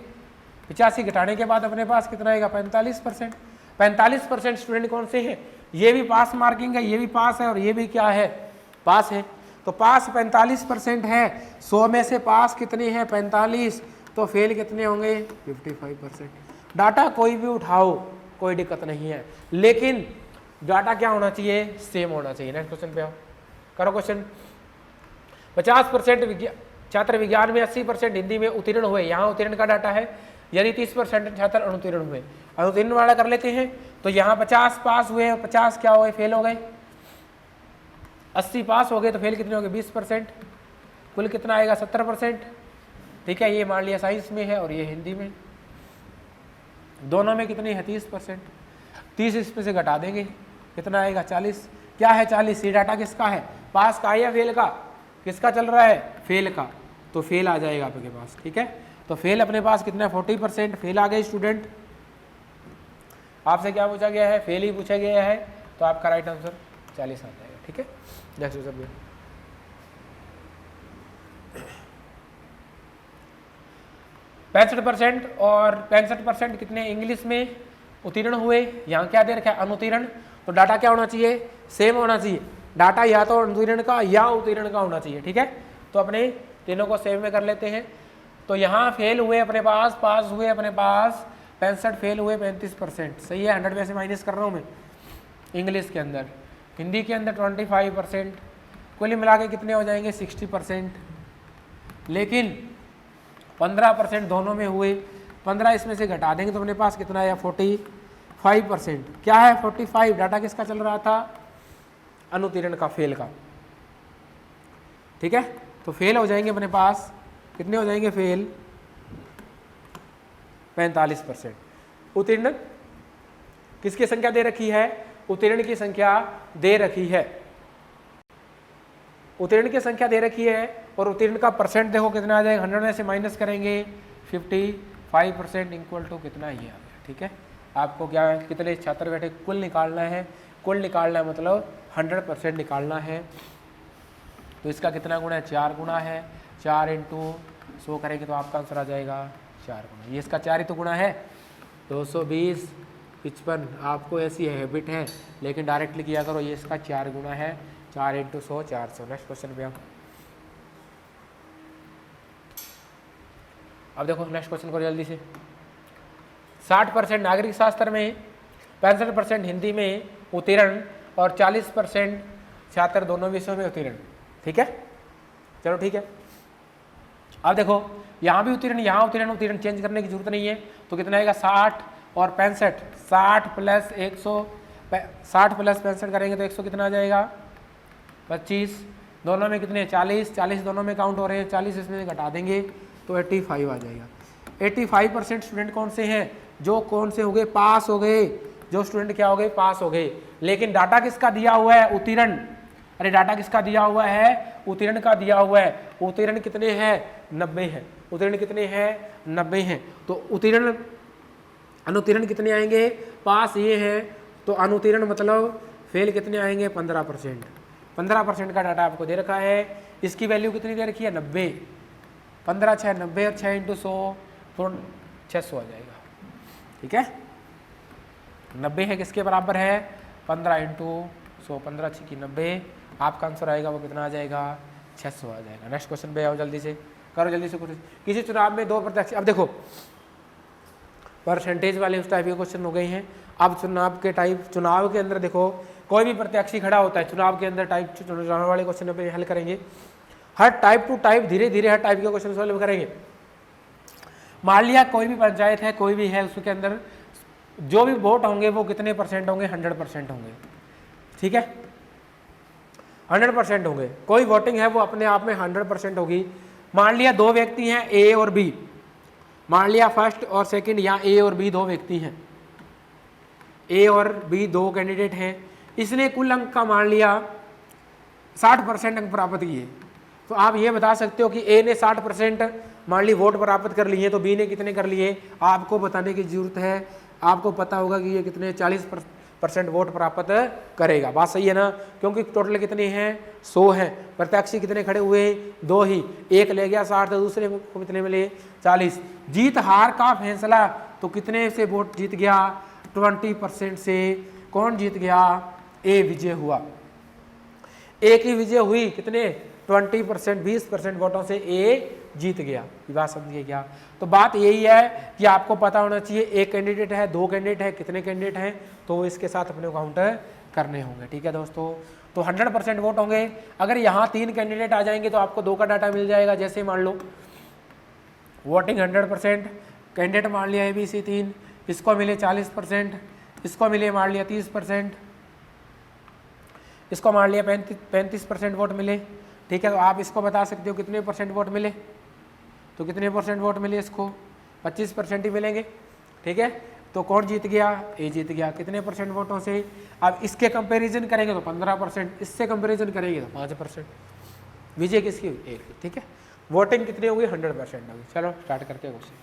Speaker 1: 85 घटाने के बाद अपने पास कितना आएगा? 45%। 45% स्टूडेंट कौन से हैं? ये भी पास मार्किंग है, ये भी पास है और ये भी क्या है? पास है। तो पास 45% है, 100 में से पास कितने हैं? 45, तो फेल कितने होंगे? 55%। डाटा कोई भी उठाओ, कोई दिक्कत नहीं है, लेकिन डाटा क्या होना चाहिए? सेम होना चाहिए। नेक्स्ट क्वेश्चन पे आओ, करो क्वेश्चन। 50% छात्र विज्ञान में, 80% हिंदी में उत्तीर्ण हुए, यहाँ उत्तीर्ण का डाटा है। यदि 30% छात्र अनुत्तीर्ण हुए, अनुत्तीर्ण वाला कर लेते हैं, तो यहाँ 50 पास हुए, 50 क्या हो गए? फेल हो गए। 80 पास हो गए तो फेल कितने हो गए? 20%। कुल कितना आएगा? 70%। ठीक है, ये मान लिया साइंस में है और ये हिंदी में। दोनों में कितनी है? 30%। 30 इसमें से घटा देंगे, कितना आएगा? 40। क्या है 40? ये डाटा किसका है? पास का या फेल का? किसका चल रहा है? फेल का। तो फेल आ जाएगा आपके पास, ठीक है। तो फेल अपने पास कितना है? 40% फेल आ गए स्टूडेंट। आपसे क्या पूछा गया है? फेल ही पूछा गया है, तो आपका राइट आंसर 40 आ जाएगा, ठीक है। Next question. 65% और 65% कितने इंग्लिश में उत्तीर्ण हुए, यहाँ क्या दे रखा है? अनुत्तीर्ण। तो डाटा क्या होना चाहिए? सेम होना चाहिए। डाटा या तो अनुत्तीर्ण का या उत्तीर्ण का होना चाहिए, ठीक है। तो अपने तीनों को सेम में कर लेते हैं। तो यहाँ फेल हुए अपने पास, पास हुए अपने पास 65, फेल हुए 35%। सही है, 100 में से माइनस कर रहा हूँ मैं। इंग्लिश के अंदर, हिंदी के अंदर 25%, कुल मिला के कितने हो जाएंगे? 60%। लेकिन 15% दोनों में हुए, 15 इसमें से घटा देंगे तो अपने पास कितना आया? 45%। क्या है? 45। डाटा किसका चल रहा था? अनुत्तीर्ण का, फेल का, ठीक है। तो फेल हो जाएंगे अपने पास, कितने हो जाएंगे? फेल 45%। उत्तीर्ण किसकी संख्या दे रखी है? उत्तीर्ण की संख्या दे रखी है, उत्तीर्ण की संख्या दे रखी है। और उत्तीर्ण का परसेंट देखो कितना आ जाएगा? 100 में से माइनस करेंगे 55% इक्वल टू कितना? ये आ गया, ठीक है। आपको क्या है? कितने छात्र बैठे? कुल निकालना है। कुल निकालना है मतलब 100% निकालना है। तो इसका कितना गुना है? 4 गुना है। 4 × 100 करेंगे तो आपका आंसर आ जाएगा 4 गुना। ये इसका 4 ही तो गुना है। 220, 55। आपको ऐसी हैबिट है, लेकिन डायरेक्टली किया करो। ये इसका 4 गुना है। 4 × 100 400। नेक्स्ट क्वेश्चन पे आप अब देखो नेक्स्ट क्वेश्चन को जल्दी से। 60% नागरिक शास्त्र में, 65% हिंदी में उत्तीर्ण और 40% छात्र दोनों विषयों में उत्तीर्ण, ठीक है। चलो ठीक है। अब देखो यहाँ भी उत्तीर्ण, यहाँ उत्तीर्ण, उत्तीर्ण चेंज करने की जरूरत नहीं है। तो कितना आएगा? 60 और 65। 60 + 100, 60 + 65 करेंगे तो 100 कितना आ जाएगा? 25। दोनों में कितने? 40। 40 दोनों में काउंट हो रहे हैं, 40 इसमें घटा देंगे तो 85 आ जाएगा। 85% स्टूडेंट कौन से हैं? जो कौन से हो गए? पास हो गए। जो स्टूडेंट क्या हो गए? पास हो गए। लेकिन डाटा किसका दिया हुआ है? उत्तीर्ण। अरे डाटा किसका दिया हुआ है? उत्तीर्ण का दिया हुआ है। उत्तीर्ण कितने हैं? 90 हैं। उत्तीर्ण कितने हैं? 90 हैं। तो उत्तीर्ण, अनुत्तीर्ण कितने आएंगे? पास ये हैं। तो अनुत्तीर्ण मतलब फेल कितने आएंगे? 15%। 15% का डाटा आपको दे रखा है। इसकी वैल्यू कितनी दे रखी है? 90। 15 × 6 90 और 6 × 100 तो 600 आ जाएगा, ठीक है। 90 है किसके बराबर है? 15 × 100, 15 × 6 = 90 आपका आंसर आएगा वो कितना आ जाएगा 600 आ जाएगा। नेक्स्ट क्वेश्चन पे आओ, जल्दी से करो, जल्दी से कुछ। किसी चुनाव में 2 प्रत्याशी, अब देखो परसेंटेज वाले उस टाइप के क्वेश्चन हो गए हैं। अब चुनाव के टाइप, चुनाव के अंदर देखो कोई भी प्रत्याशी खड़ा होता है, चुनाव के अंदर टाइप चुनाव वाले क्वेश्चन पे हल करेंगे। हर टाइप टू टाइप धीरे धीरे हर टाइप के क्वेश्चन सॉल्व करेंगे। मान लिया कोई भी पंचायत है, कोई भी है, उसके अंदर जो भी वोट होंगे वो कितने परसेंट होंगे, 100% होंगे। ठीक है, 100% होंगे। कोई वोटिंग है वो अपने आप में 100% होगी। मान लिया 2 व्यक्ति हैं ए और बी, मान लिया फर्स्ट और सेकंड, यहाँ ए और बी 2 व्यक्ति हैं, ए और बी 2 कैंडिडेट हैं। इसने कुल अंक का मान लिया 60% अंक प्राप्त किए, तो आप ये बता सकते हो कि ए ने 60% मान ली वोट प्राप्त कर लिए, तो बी ने कितने कर लिए। आपको बताने की जरूरत है, आपको पता होगा कि ये कितने 40% वोट प्राप्त करेगा। बात सही है ना, क्योंकि टोटल कितने हैं 100 हैं। प्रत्याशी कितने खड़े हुए, 2 ही, एक ले गया 60 तो दूसरे को कितने मिले 40। जीत हार का फैसला, तो कितने से वोट जीत गया, 20% से। कौन जीत गया, ए विजय हुआ। ए की विजय हुई कितने 20%, 20% वोटों से ए जीत गया। ये बात समझिए क्या। तो बात यही है कि आपको पता होना चाहिए एक कैंडिडेट है, 2 कैंडिडेट है, कितने कैंडिडेट हैं, तो इसके साथ अपने काउंट करने होंगे। ठीक है दोस्तों, तो 100% वोट होंगे। अगर यहाँ 3 कैंडिडेट आ जाएंगे तो आपको 2 का डाटा मिल जाएगा। जैसे मान लो वोटिंग 100%, कैंडिडेट मान लिया ABC 3, इसको मिले 40%, इसको मिले मान लिया 30%, इसको मान लिया 35% वोट मिले। ठीक है, तो आप इसको बता सकते हो कितने % वोट मिले, तो कितने % वोट मिले, इसको 25% ही मिलेंगे। ठीक है, तो कौन जीत गया, ए जीत गया। कितने % वोटों से। अब इसके कंपैरिजन करेंगे तो 15%, इससे कंपैरिजन करेंगे तो 5%। विजय किसकी, ए की। ठीक है, वोटिंग कितनी होगी, 100% होगी। चलो स्टार्ट करते हैं क्वेश्चन।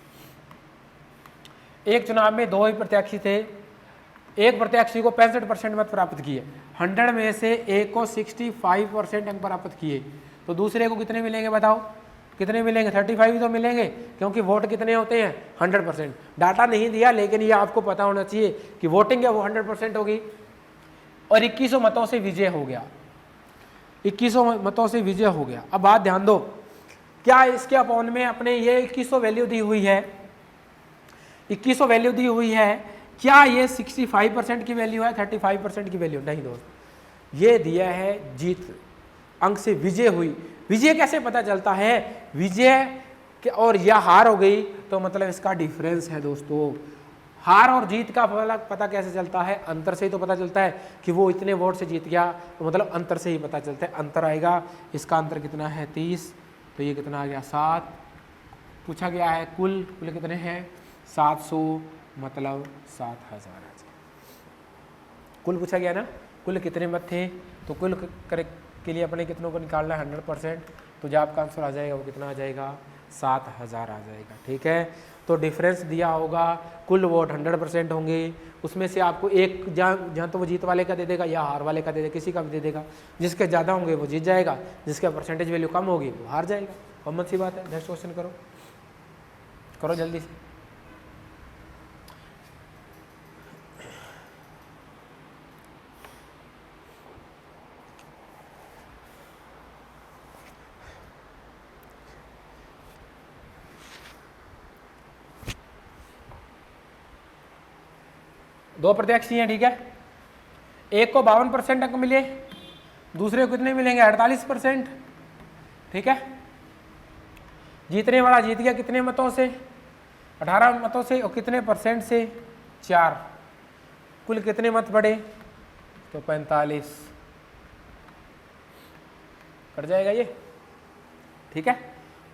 Speaker 1: एक चुनाव में 2 ही प्रत्याशी थे, एक प्रत्याशी को 65% मत प्राप्त किए, 100 में से एक को 65% अंक प्राप्त किए, तो दूसरे को कितने मिलेंगे बताओ, कितने मिलेंगे, 35 तो मिलेंगे, क्योंकि वोट कितने होते हैं 100%। डाटा नहीं दिया, लेकिन ये आपको पता होना चाहिए कि वोटिंग है वो 100% होगी। और 2100 मतों से विजय हो गया, 2100 मतों से विजय हो गया। अब बात ध्यान दो, क्या इसके अपॉन में अपने ये 2100 वैल्यू दी हुई है, 2100 वैल्यू दी हुई है, क्या ये 65% की वैल्यू है, 35% की वैल्यू नहीं दोस्त, ये दिया है जीत अंक से विजय हुई। विजय कैसे पता चलता है, विजय और या हार हो गई तो मतलब इसका डिफरेंस है दोस्तों। हार और जीत का पता कैसे चलता है, अंतर से ही तो पता चलता है कि वो इतने वोट से जीत गया, तो मतलब अंतर से ही पता चलता है। अंतर आएगा, इसका अंतर कितना है 30, तो ये कितना आ गया 7। पूछा गया है कुल कितने हैं 700, मतलब 7000 आ जाए। कुल पूछा गया ना, कुल कितने मत थे, तो कुल के लिए अपने कितनों को निकालना है 100%, तो जो आपका आंसर आ जाएगा वो कितना आ जाएगा 7000 आ जाएगा। ठीक है, तो डिफरेंस दिया होगा, कुल वोट 100% होंगे, उसमें से आपको एक जहाँ तो वो जीत वाले का दे देगा या हार वाले का दे देगा, किसी का भी दे देगा। जिसके ज़्यादा होंगे वो जीत जाएगा, जिसका परसेंटेज वैल्यू कम होगी वो हार जाएगा। कॉमन सी बात है। नेक्स्ट क्वेश्चन करो जल्दी से। दो प्रत्याशी हैं, ठीक है, एक को 52% अंक मिले, दूसरे को कितने मिलेंगे 48%। ठीक है, जीतने वाला जीत गया कितने मतों से, 18 मतों से, और कितने % से 4। कुल कितने मत बढ़े, तो 45 कट जाएगा ये। ठीक है,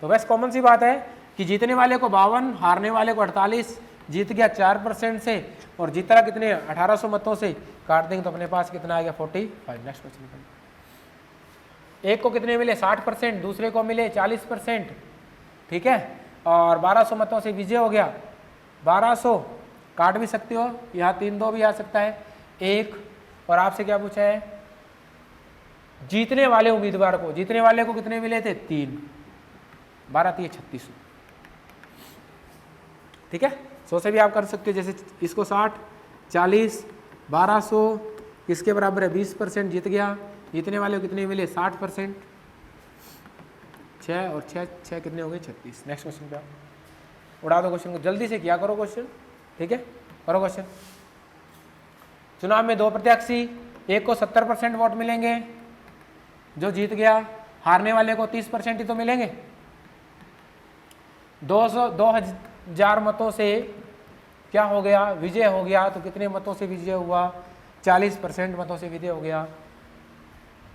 Speaker 1: तो बस कॉमन सी बात है कि जीतने वाले को 52, हारने वाले को 48, जीत गया 4% से और जीता कितने 1800 मतों से, काट देंगे तो अपने पास कितना आएगा 45। Next question. एक को कितने मिले 60%, दूसरे को मिले 40%। ठीक है, और 1200 मतों से विजय हो गया। 1200 काट भी सकते हो, यहाँ 3 2 भी आ सकता है, 1। और आपसे क्या पूछा है, जीतने वाले उम्मीदवार को, जीतने वाले को कितने मिले थे 3, 12 3 36। ठीक है, 100 से भी आप कर सकते हो, जैसे इसको 60 40 1200 इसके बराबर है 20% जीत गया, इतने वाले को कितने मिले 60%, 6 और 6 कितने हो गए 36। नेक्स्ट क्वेश्चन पे आओ, उड़ा दो क्वेश्चन को, जल्दी से किया करो क्वेश्चन, ठीक है करो क्वेश्चन। चुनाव में 2 प्रत्याशी, एक को 70% वोट मिलेंगे, जो जीत गया, हारने वाले को 30% ही तो मिलेंगे। 2000 मतों से क्या हो गया, विजय हो गया, तो कितने मतों से विजय हुआ, 40% मतों से विजय हो गया।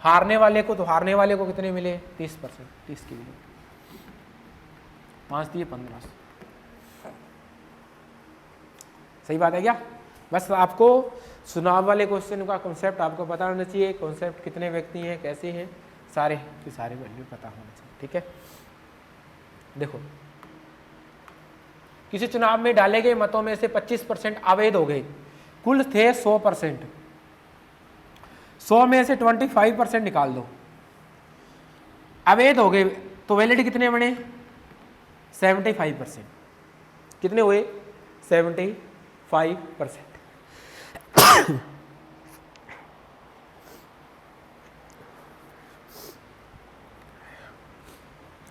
Speaker 1: हारने वाले को, तो हारने वाले को कितने मिले 30%, 30 की विजय, 5 दिए 15। सही बात है क्या? बस आपको चुनाव वाले क्वेश्चन का कॉन्सेप्ट आपको पता होना चाहिए, कॉन्सेप्ट कितने व्यक्ति हैं, कैसे हैं, सारे के सारे वैल्यू पता होना चाहिए, ठीक है। देखो, किसी चुनाव में डाले गए मतों में से 25% अवैध हो गए, कुल थे 100%, 100 में से 25% निकाल दो, अवैध हो गए, तो वैलिड कितने बने 75%, कितने हुए 75%।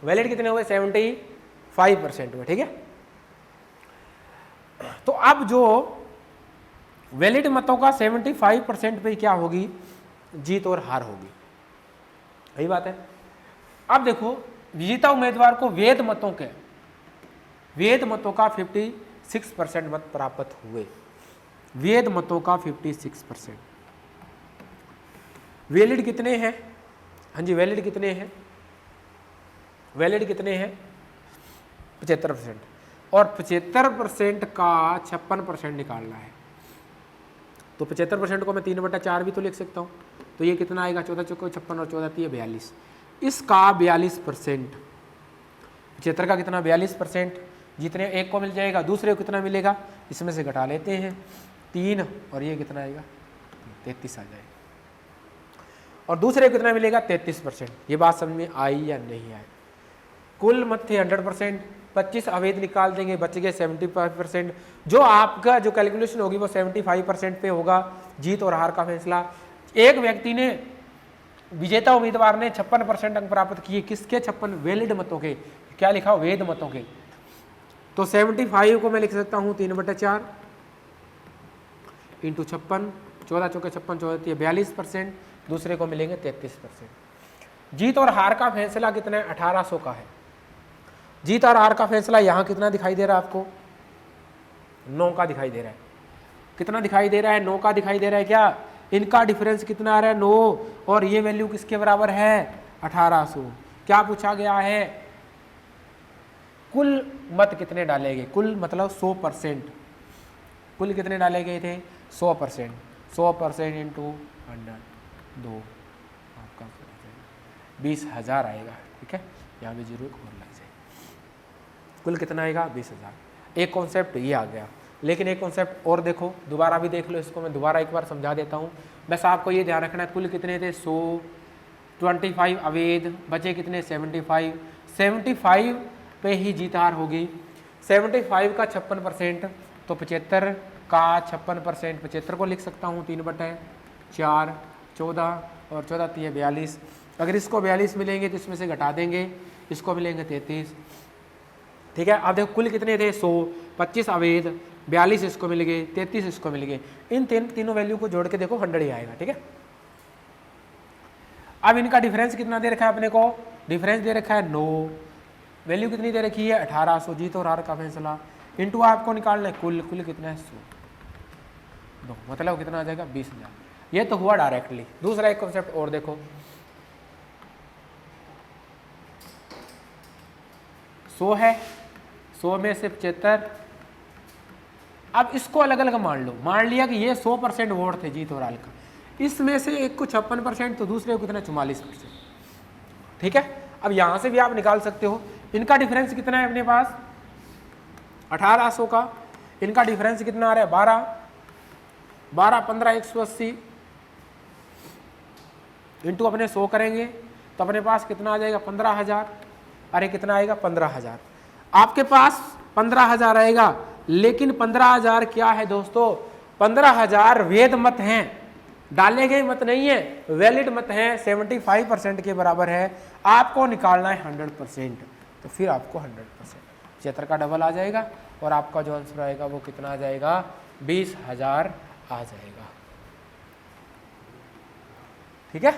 Speaker 1: वैलिड कितने हुए 75% हुए, ठीक है। तो अब जो वैलिड मतों का 75% पे क्या होगी, जीत और हार होगी, यही बात है। अब देखो, विजेता उम्मीदवार को वैध मतों का 56% मत प्राप्त हुए, वैध मतों का 56%। वैलिड कितने हैं, हाँ जी वैलिड कितने हैं, वैलिड कितने हैं 75%, और 75% का 56% निकालना है, तो 75% को मैं 3/4 भी तो लिख सकता हूँ, तो ये कितना आएगा 14 चौको 56 और 14 3 42, इसका 42%, 75 का कितना 42%, जितने एक को मिल जाएगा दूसरे को कितना मिलेगा, इसमें से घटा लेते हैं 3, और ये कितना आएगा 33 आ जाएगा, और दूसरे को कितना मिलेगा 33%। ये बात समझ में आई या नहीं आई? कुल मत थे 100%, 25 अवैध निकाल देंगे, बच गए 75%। जो आपका जो कैलकुलेशन होगी वो 75% पे होगा, जीत और हार का फैसला। एक व्यक्ति ने, विजेता उम्मीदवार ने 56% अंक प्राप्त किए, किसके 56? वैलिड मतों के, क्या लिखा वैध मतों के, तो 75 को मैं लिख सकता हूँ 3/4 इंटू 56, 14 चौके 56, 14 42%, दूसरे को मिलेंगे 33%। जीत और हार का फैसला कितना है 1800 का है। जीत और हार का फैसला यहाँ कितना दिखाई दे रहा है आपको, 9 का दिखाई दे रहा है, कितना दिखाई दे रहा है 9 का दिखाई दे रहा है क्या, इनका डिफरेंस कितना आ रहा है 9, और ये वैल्यू किसके बराबर है 1800। क्या पूछा गया है, कुल मत कितने डाले गए, कुल मतलब 100%, कुल कितने डाले गए थे 100%, 100% इंटू 100, 2 आपका 20,000 आएगा, ठीक है। यहाँ भी जरूर और लग जाए, कुल कितना आएगा 20,000। एक कॉन्सेप्ट ये आ गया, लेकिन एक कॉन्सेप्ट और देखो, दोबारा भी देख लो इसको, मैं दोबारा एक बार समझा देता हूँ। बस आपको ये ध्यान रखना है, कुल कितने थे 100, 25 अवैध, बचे कितने 75, 75 पे ही जीत हार होगी। 75 का 56%, तो 75 का 56%, 75 को लिख सकता हूँ 3/4, 14 और 14 3 42। अगर इसको 42 मिलेंगे तो इसमें से घटा देंगे, इसको मिलेंगे 33, ठीक है। अब देखो कुल कितने थे 100, 25 अवैध, 42 इसको मिल गए, 33 इसको मिल गए, इन तीनों वैल्यू को जोड़ के देखो 100 ही आएगा, ठीक है। अब इनका डिफरेंस कितना दे रखा है अपने को, डिफरेंस दे रखा है 9, वैल्यू कितनी दे रखी है 1800, जीत और हार का फैसला, इंटू आपको निकालना है कुल कितना है 100, मतलब कितना आ जाएगा 20,000। ये तो हुआ डायरेक्टली। दूसरा एक कॉन्सेप्ट और देखो, 100 है, 100 में से 75, अब इसको अलग अलग मान लिया कि ये 100% वोट थे जीत और हार का, इसमें से एक को 56%, तो दूसरे को कितना 44%, ठीक है। अब यहां से भी आप निकाल सकते हो, इनका डिफरेंस कितना है अपने पास 1800 का, इनका डिफरेंस कितना आ रहा है 12, 15 180 इंटू अपने 100 करेंगे तो अपने पास कितना आ जाएगा 15,000। अरे कितना आएगा 15,000, आपके पास 15,000 आएगा, लेकिन 15,000 क्या है दोस्तों, 15,000 वैध मत हैं, डाले गए मत नहीं है, वैलिड मत है, 75% के बराबर है, आपको निकालना है 100%, तो फिर आपको 100% 75 का डबल आ जाएगा और आपका जो आंसर आएगा वो कितना आ जाएगा, 20,000 आ जाएगा। ठीक है,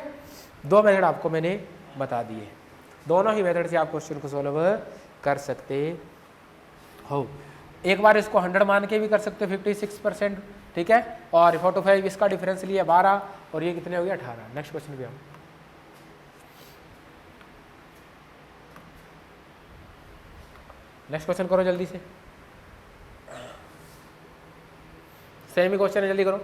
Speaker 1: दो मेथड आपको मैंने बता दिए, दोनों ही मेथड से आप क्वेश्चन को सोल्व कर सकते हो। एक बार इसको 100 मान के भी कर सकते हो 56%, ठीक है, और 45 इसका डिफरेंस लिया 12 और ये कितने हो गया 18। नेक्स्ट क्वेश्चन भी हम नेक्स्ट क्वेश्चन करो जल्दी से, सेम ही क्वेश्चन है, जल्दी करो।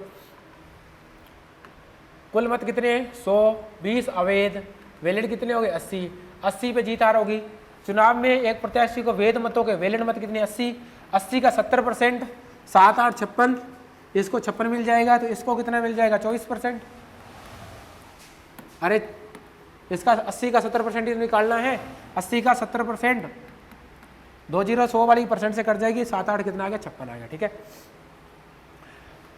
Speaker 1: कुल मत कितने हैं 100, 20 अवैध, वैलिड कितने हो गए 80, 80 पे जीत हार होगी। चुनाव में एक प्रत्याशी को वैध मतों के वैलिड मत कितने 80, 80 का 70%, 7 8 56, इसको 56 मिल जाएगा, तो इसको कितना मिल जाएगा 24%। अरे इसका 80 का 70% निकालना है, 80 का 70%, 20 100 वाली परसेंट से कट जाएगी, 7 8 कितना आ गया 56 आ गया। ठीक है,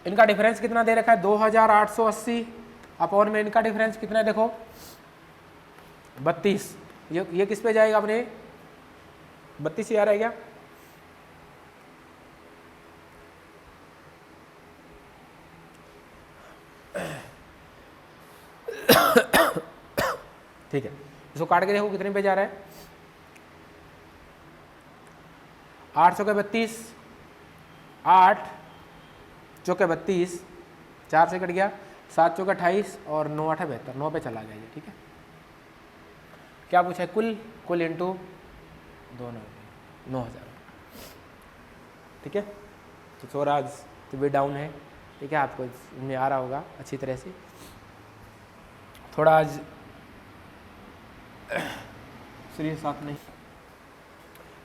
Speaker 1: इनका डिफरेंस कितना दे रखा है 2880 अपॉन में इनका डिफरेंस कितना है देखो 32, ये किस पे जाएगा अपने 32 यार है क्या, ठीक है, इसको काट के देखो कितने पे जा रहा है 800 के 32, 8 चौके 32, 4 से कट गया, 7 चौके 28 और 9 8 72, 9 पे चला जाएगा। ठीक है, क्या पूछा है कुल इंटू दोनों 9000। ठीक है, तो थोड़ा आज तो भी डाउन है, ठीक है, आपको इनमें आ रहा होगा अच्छी तरह से, थोड़ा आज सीरियस साथ नहीं।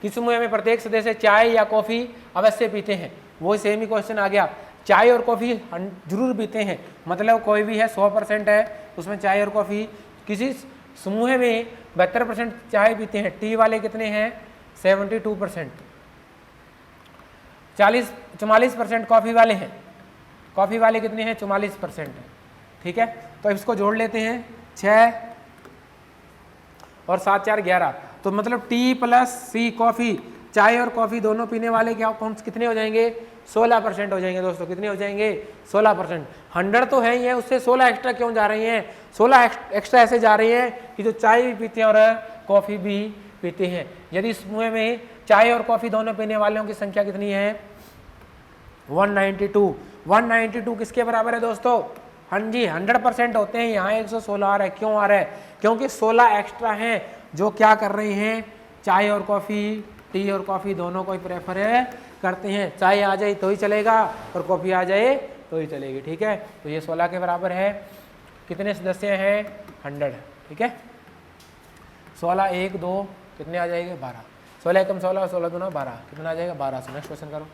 Speaker 1: किस समूह में प्रत्येक सदस्य चाय या कॉफी अवश्य पीते हैं, वो सेम ही क्वेश्चन आ गया, चाय और कॉफी जरूर पीते हैं, मतलब कोई भी है 100% है उसमें चाय और कॉफी, किसी समूह में 72% चाय पीते हैं, टी वाले कितने हैं 72%, 44% कॉफी वाले हैं, कॉफी वाले कितने हैं 44%। ठीक है, तो इसको जोड़ लेते हैं 6 और 7 4 11, तो मतलब टी प्लस सी कॉफी, चाय और कॉफी दोनों पीने वाले क्या कौन कितने हो जाएंगे 16% हो जाएंगे दोस्तों, कितने हो जाएंगे 16%। 100 तो है ही है, उससे 16 एक्स्ट्रा क्यों जा रही हैं, 16 एक्स्ट्रा ऐसे जा रही हैं कि जो चाय भी पीते हैं और कॉफी भी पीते हैं। यदि समूह में चाय और कॉफी दोनों पीने वालों की संख्या कितनी है 192, 192 किसके बराबर है दोस्तों, हाँ जी 100% होते हैं, यहाँ 116 आ रहा है, क्यों आ रहा है, क्योंकि 16 एक्स्ट्रा हैं जो क्या कर रहे हैं, चाय और कॉफ़ी, टी और कॉफ़ी दोनों को ही प्रेफर करते हैं, चाय आ जाए तो ही चलेगा और कॉफ़ी आ जाए तो ही चलेगी। ठीक है, तो ये 16 के बराबर है, कितने सदस्य हैं 100। ठीक है, 16 1 2 कितने आ जाएंगे 12, 16 कम 16, 16 दूना 12, कितना आ जाएगा 1200। नेक्स्ट क्वेश्चन करो।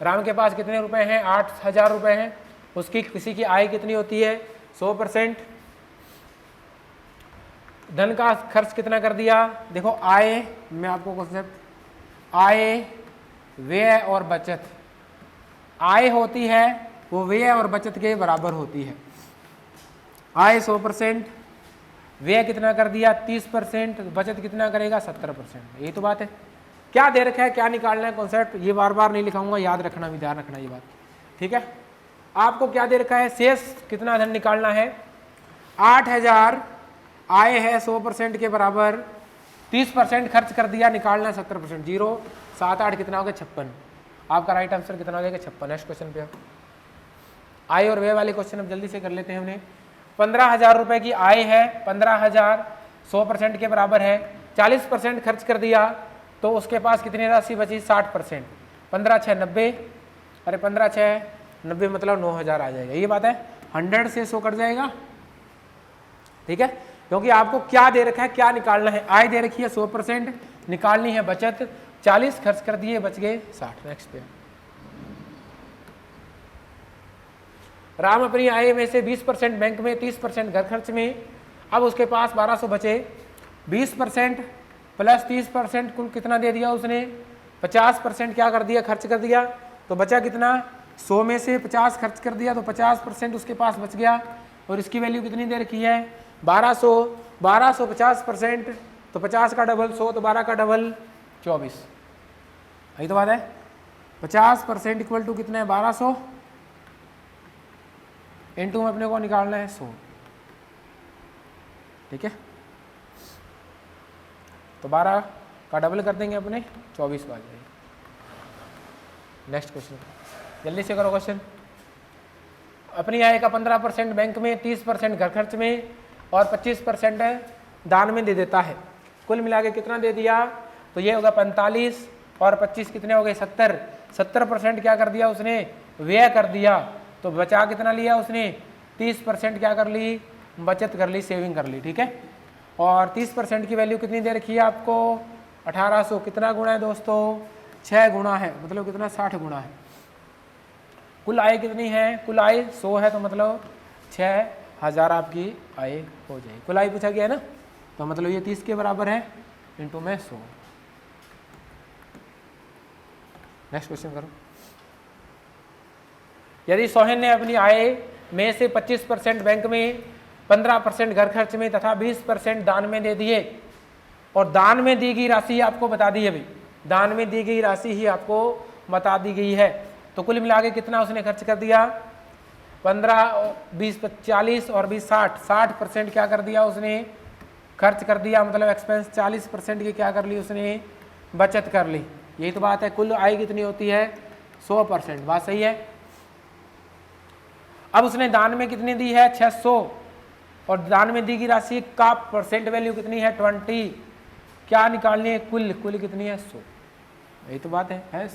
Speaker 1: राम के पास कितने रुपए हैं 8000 रुपए हैं, उसकी किसी की आय कितनी होती है 100%, धन का खर्च कितना कर दिया, देखो आय, मैं आपको कॉन्सेप्ट आय व्यय और बचत, आय होती है वो व्यय और बचत के बराबर होती है, आय 100%, व्यय कितना कर दिया 30%, बचत कितना करेगा 70%, यही तो बात है। क्या दे रखा है, क्या निकालना है कॉन्सेप्ट, ये बार बार नहीं लिखाऊंगा, याद रखना भी, ध्यान रखना ये बात। ठीक है, आपको क्या दे रखा है, शेष कितना धन निकालना है 8000, आय है 100% के बराबर, 30% खर्च कर दिया, निकालना है 70%, 0 7 8 कितना हो गया 56, आपका राइट आंसर कितना हो जाएगा 56। नेक्स्ट क्वेश्चन पे आय और व्यय वाले क्वेश्चन अब जल्दी से कर लेते हैं हमने। 15,000 रुपए की आय है, 15,000 100% के बराबर है, 40% खर्च कर दिया तो उसके पास कितनी राशि बची 60%, 15 6 90, अरे 15 6 90 मतलब 9,000 आ जाएगा, ये बात है, 100 से 100 कट जाएगा। ठीक है, क्योंकि आपको क्या दे रखा है, क्या निकालना है, आय दे रखी है 100%, निकालनी है बचत, 40 खर्च कर दिए बच गए 60। नेक्स्ट पे राम अपनी आय में से 20% बैंक में, 30% घर खर्च में, अब उसके पास 1200 बचे, 20% प्लस 30% कुल कितना दे दिया उसने 50% क्या कर दिया खर्च कर दिया, तो बचा कितना 100 में से 50 खर्च कर दिया तो 50% उसके पास बच गया, और इसकी वैल्यू कितनी दे रखी है 1200। 1200 50% तो 50 का डबल 100 तो 12 का डबल 24। यही तो बात है। 50% इक्वल टू कितना है 1200 इनटू में अपने को निकालना है 100, ठीक है। तो 12 का डबल कर देंगे अपने 24 आ जाएगी। नेक्स्ट क्वेश्चन जल्दी से करो क्वेश्चन। अपनी आय का 15% बैंक में, 30% घर खर्च में और 25% दान में दे देता है। कुल मिला के कितना दे दिया, तो ये होगा 45 और 25 कितने हो गए 70। 70% क्या कर दिया उसने व्यय कर दिया, तो बचा कितना लिया उसने 30% क्या कर ली बचत कर ली, सेविंग कर ली, ठीक है। और 30% की वैल्यू कितनी दे रखी है आपको 1800। कितना गुणा है दोस्तों 6 गुणा है, मतलब कितना 60 गुणा है। कुल आय कितनी है, कुल आय 100 है, तो मतलब 6000 आपकी आय हो जाएगी। कुल आय पूछा गया है ना, तो मतलब ये 30 के बराबर है इंटू में 100। नेक्स्ट क्वेश्चन करो। यदि सोहेन ने अपनी आय में से 25% बैंक में, 15% घर खर्च में तथा 20% दान में दे दिए, और दान में दी गई राशि आपको बता दी है भाई, दान में दी गई राशि ही आपको बता दी गई है। तो कुल मिला के कितना उसने खर्च कर दिया 15, 20, 40 और 20 60। 60% क्या कर दिया उसने खर्च कर दिया, मतलब एक्सपेंस। 40% की क्या कर ली उसने बचत कर ली। यही तो बात है। कुल आय कितनी होती है 100%, बात सही है। अब उसने दान में कितनी दी है 600, और दान में दी गई राशि का परसेंट वैल्यू कितनी है 20। क्या निकालनी है कुल, कुल कितनी है 100। यही तो बात है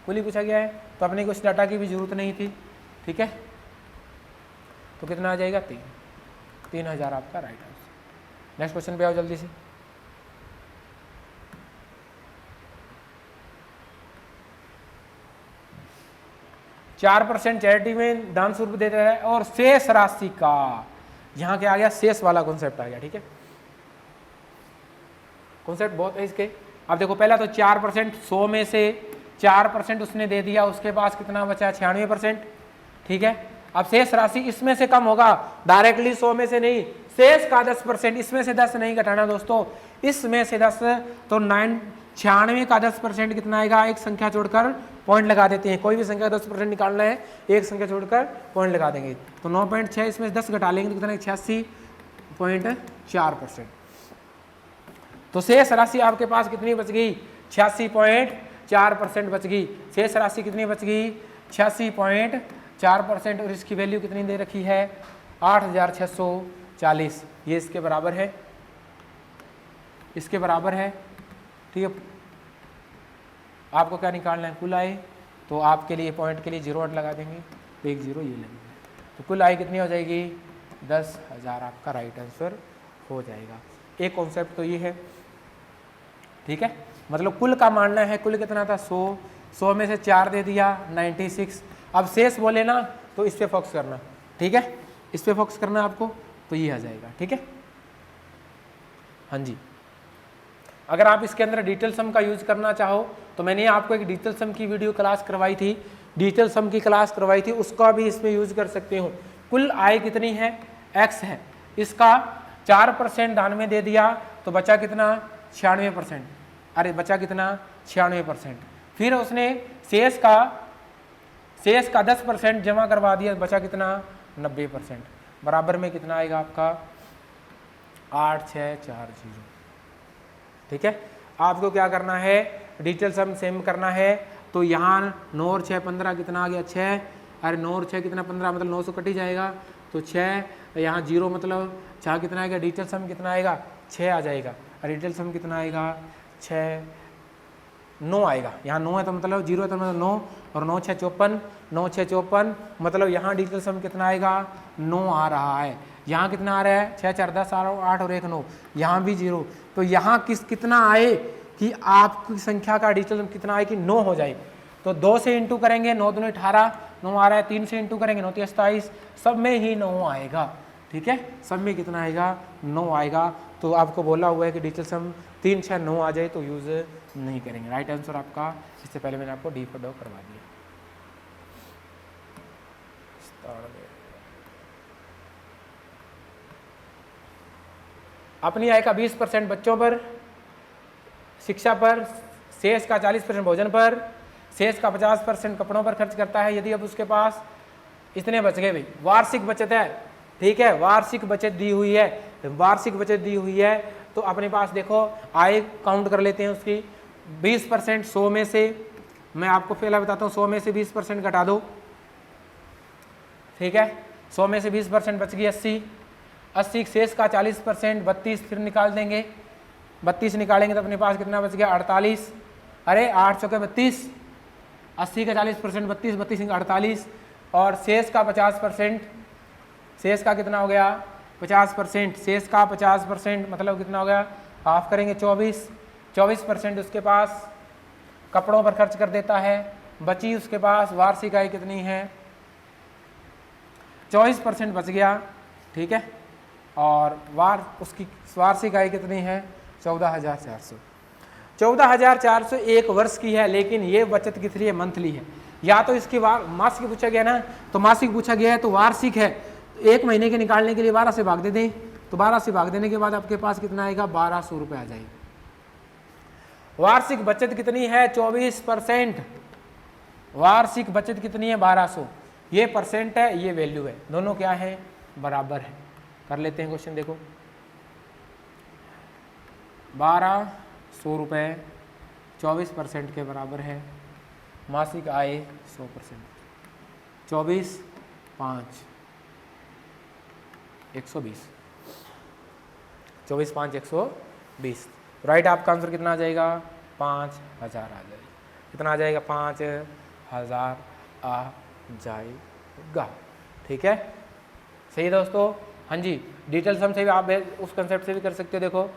Speaker 1: कुल ही पूछा गया है, तो अपने को इस डाटा की भी जरूरत नहीं थी, ठीक है। तो कितना आ जाएगा 3000 आपका राइट आंसर। नेक्स्ट क्वेश्चन पे आओ जल्दी से। चार % चैरिटी में दान स्वरूप देता है, और शेष राशि का, यहां क्या आ गया शेष वाला कॉन्सेप्ट आ गया, ठीक है। कॉन्सेप्ट बहुत है इसके। अब देखो पहला तो 4% 100 में से 4% उसने दे दिया, उसके पास कितना बचा 96%, ठीक है। अब शेष राशि इसमें से कम होगा, डायरेक्टली 100 में से नहीं, शेष का 10%, इसमें से 10 नहीं घटाना दोस्तों, इसमें से 10, तो 96 का 10% कितना आएगा, एक संख्या छोड़कर पॉइंट लगा देते हैं। कोई भी संख्या 10% निकालना है, एक संख्या छोड़कर पॉइंट लगा देंगे। तो 9.6 इसमें से 10 घटा लेंगे तो कितना 86.4%। तो शेष राशि आपके पास कितनी बच गई 86.4% बच गई। शेष राशि कितनी बच गई 86.4%, और इसकी वैल्यू कितनी दे रखी है 8640। ये इसके बराबर है, इसके बराबर है, ठीक है। आपको क्या निकालना है कुल आय, तो आपके लिए पॉइंट के लिए 0 लगा देंगे, तो 1 0 ये लगेगा। तो कुल आय कितनी हो जाएगी 10,000 आपका राइट आंसर हो जाएगा। एक कॉन्सेप्ट तो ये है, ठीक है। मतलब कुल का मानना है, कुल कितना था 100, 100 में से 4 दे दिया 96। अब शेष बोले ना तो इस पे फोकस करना, ठीक है, इस पे फोकस करना आपको, तो ये आ जाएगा, ठीक है। हाँ जी, अगर आप इसके अंदर डिजिटल सम का यूज करना चाहो तो मैंने आपको एक डिजिटल सम की वीडियो क्लास करवाई थी, डिजिटल सम की क्लास करवाई थी, उसका भी इसमें यूज कर सकते हो। कुल आय कितनी है x है, इसका 4% दान में दे दिया तो बचा कितना 96%, अरे बचा कितना 96%। फिर उसने शेष का 10% जमा करवा दिया, बचा कितना 90%। बराबर में कितना आएगा आपका 8640, ठीक है। आपको क्या करना है डिजिटल सम सेम करना है, तो यहाँ 9 और 6 15 कितना आ गया 6, अरे 9 और 6 कितना 15, मतलब 900 कट ही जाएगा, तो 6 यहाँ 0 मतलब 6 कितना आएगा, डिजिटल सम कितना आएगा 6 आ जाएगा, और डिजिटल सम कितना आएगा 6 9 आएगा। यहाँ 9 है तो मतलब 0 है तो मतलब 9, और 9 6 54, 9 6 54, मतलब यहाँ डिजिटल सम कितना आएगा 9 आ रहा है। यहाँ कितना आ रहा है 6 4 10 8 और 1 9, यहाँ भी 0। तो यहाँ कितना आए कि आपकी संख्या का डिजिटल सम कितना आए कि 9 हो जाए। तो 2 से इंटू करेंगे, 9 दूनी 18, 9 आ रहा है, 3 से इंटू करेंगे 9 27, सब में ही 9 आएगा, ठीक है, सब में कितना आएगा 9 आएगा। तो आपको बोला हुआ है कि डिजिटल सम 3 6 9 आ जाए तो यूज़ नहीं करेंगे। राइट आंसर आपका, इससे पहले मैंने आपको डी फॉर डॉग करवा दिया। अपनी आय का 20% बच्चों पर, शिक्षा पर, शेष का 40% भोजन पर, शेष का 50% कपड़ों पर खर्च करता है। यदि अब उसके पास इतने बच गए भाई, वार्षिक बचत है, ठीक है, वार्षिक बचत दी हुई है, वार्षिक बचत दी हुई है, तो अपने पास देखो आय काउंट कर लेते हैं उसकी 20%। 100 में से मैं आपको पहला बताता हूँ, 100 में से 20% घटा दो, ठीक है, 100 में से 20% बच गई 80, 80 शेष का 40% 32 फिर निकाल देंगे, 32 निकालेंगे तो अपने पास कितना बच गया 48, अरे 8 चौके 32, 80 का 40% 32, 32 48, और शेष का 50%, शेष का कितना हो गया 50%, शेष का 50% मतलब कितना हो गया, हाफ करेंगे 24, 24% उसके पास कपड़ों पर खर्च कर देता है, बची उसके पास वार्षिक आय कितनी है 24% बच गया, ठीक है, और उसकी वार्षिक आय कितनी है 14,400। 14,400 एक वर्ष की है, लेकिन ये बचत कितनी है मंथली है, या तो इसकी मासिक पूछा गया ना, तो मासिक पूछा गया है तो वार्षिक है, एक महीने के निकालने के लिए 12 से भाग दे दें, तो 12 से भाग देने के बाद आपके पास कितना आएगा 1200 रुपये आ जाएगा। वार्षिक बचत कितनी है 24%, वार्षिक बचत कितनी है 1200, ये परसेंट है ये वैल्यू है, दोनों क्या है बराबर है। कर लेते हैं क्वेश्चन, देखो 1200 रुपये 24% के बराबर है, मासिक आय 100%, 24 5 120, 24 5 120, राइट आपका आंसर कितना आ जाएगा 5,000 आ जाएगा, कितना आ जाएगा 5,000 आ जाएगा, ठीक है, सही है दोस्तों। हाँ जी, डिटेल सम से भी आप उस कंसेप्ट से भी कर सकते हो। देखो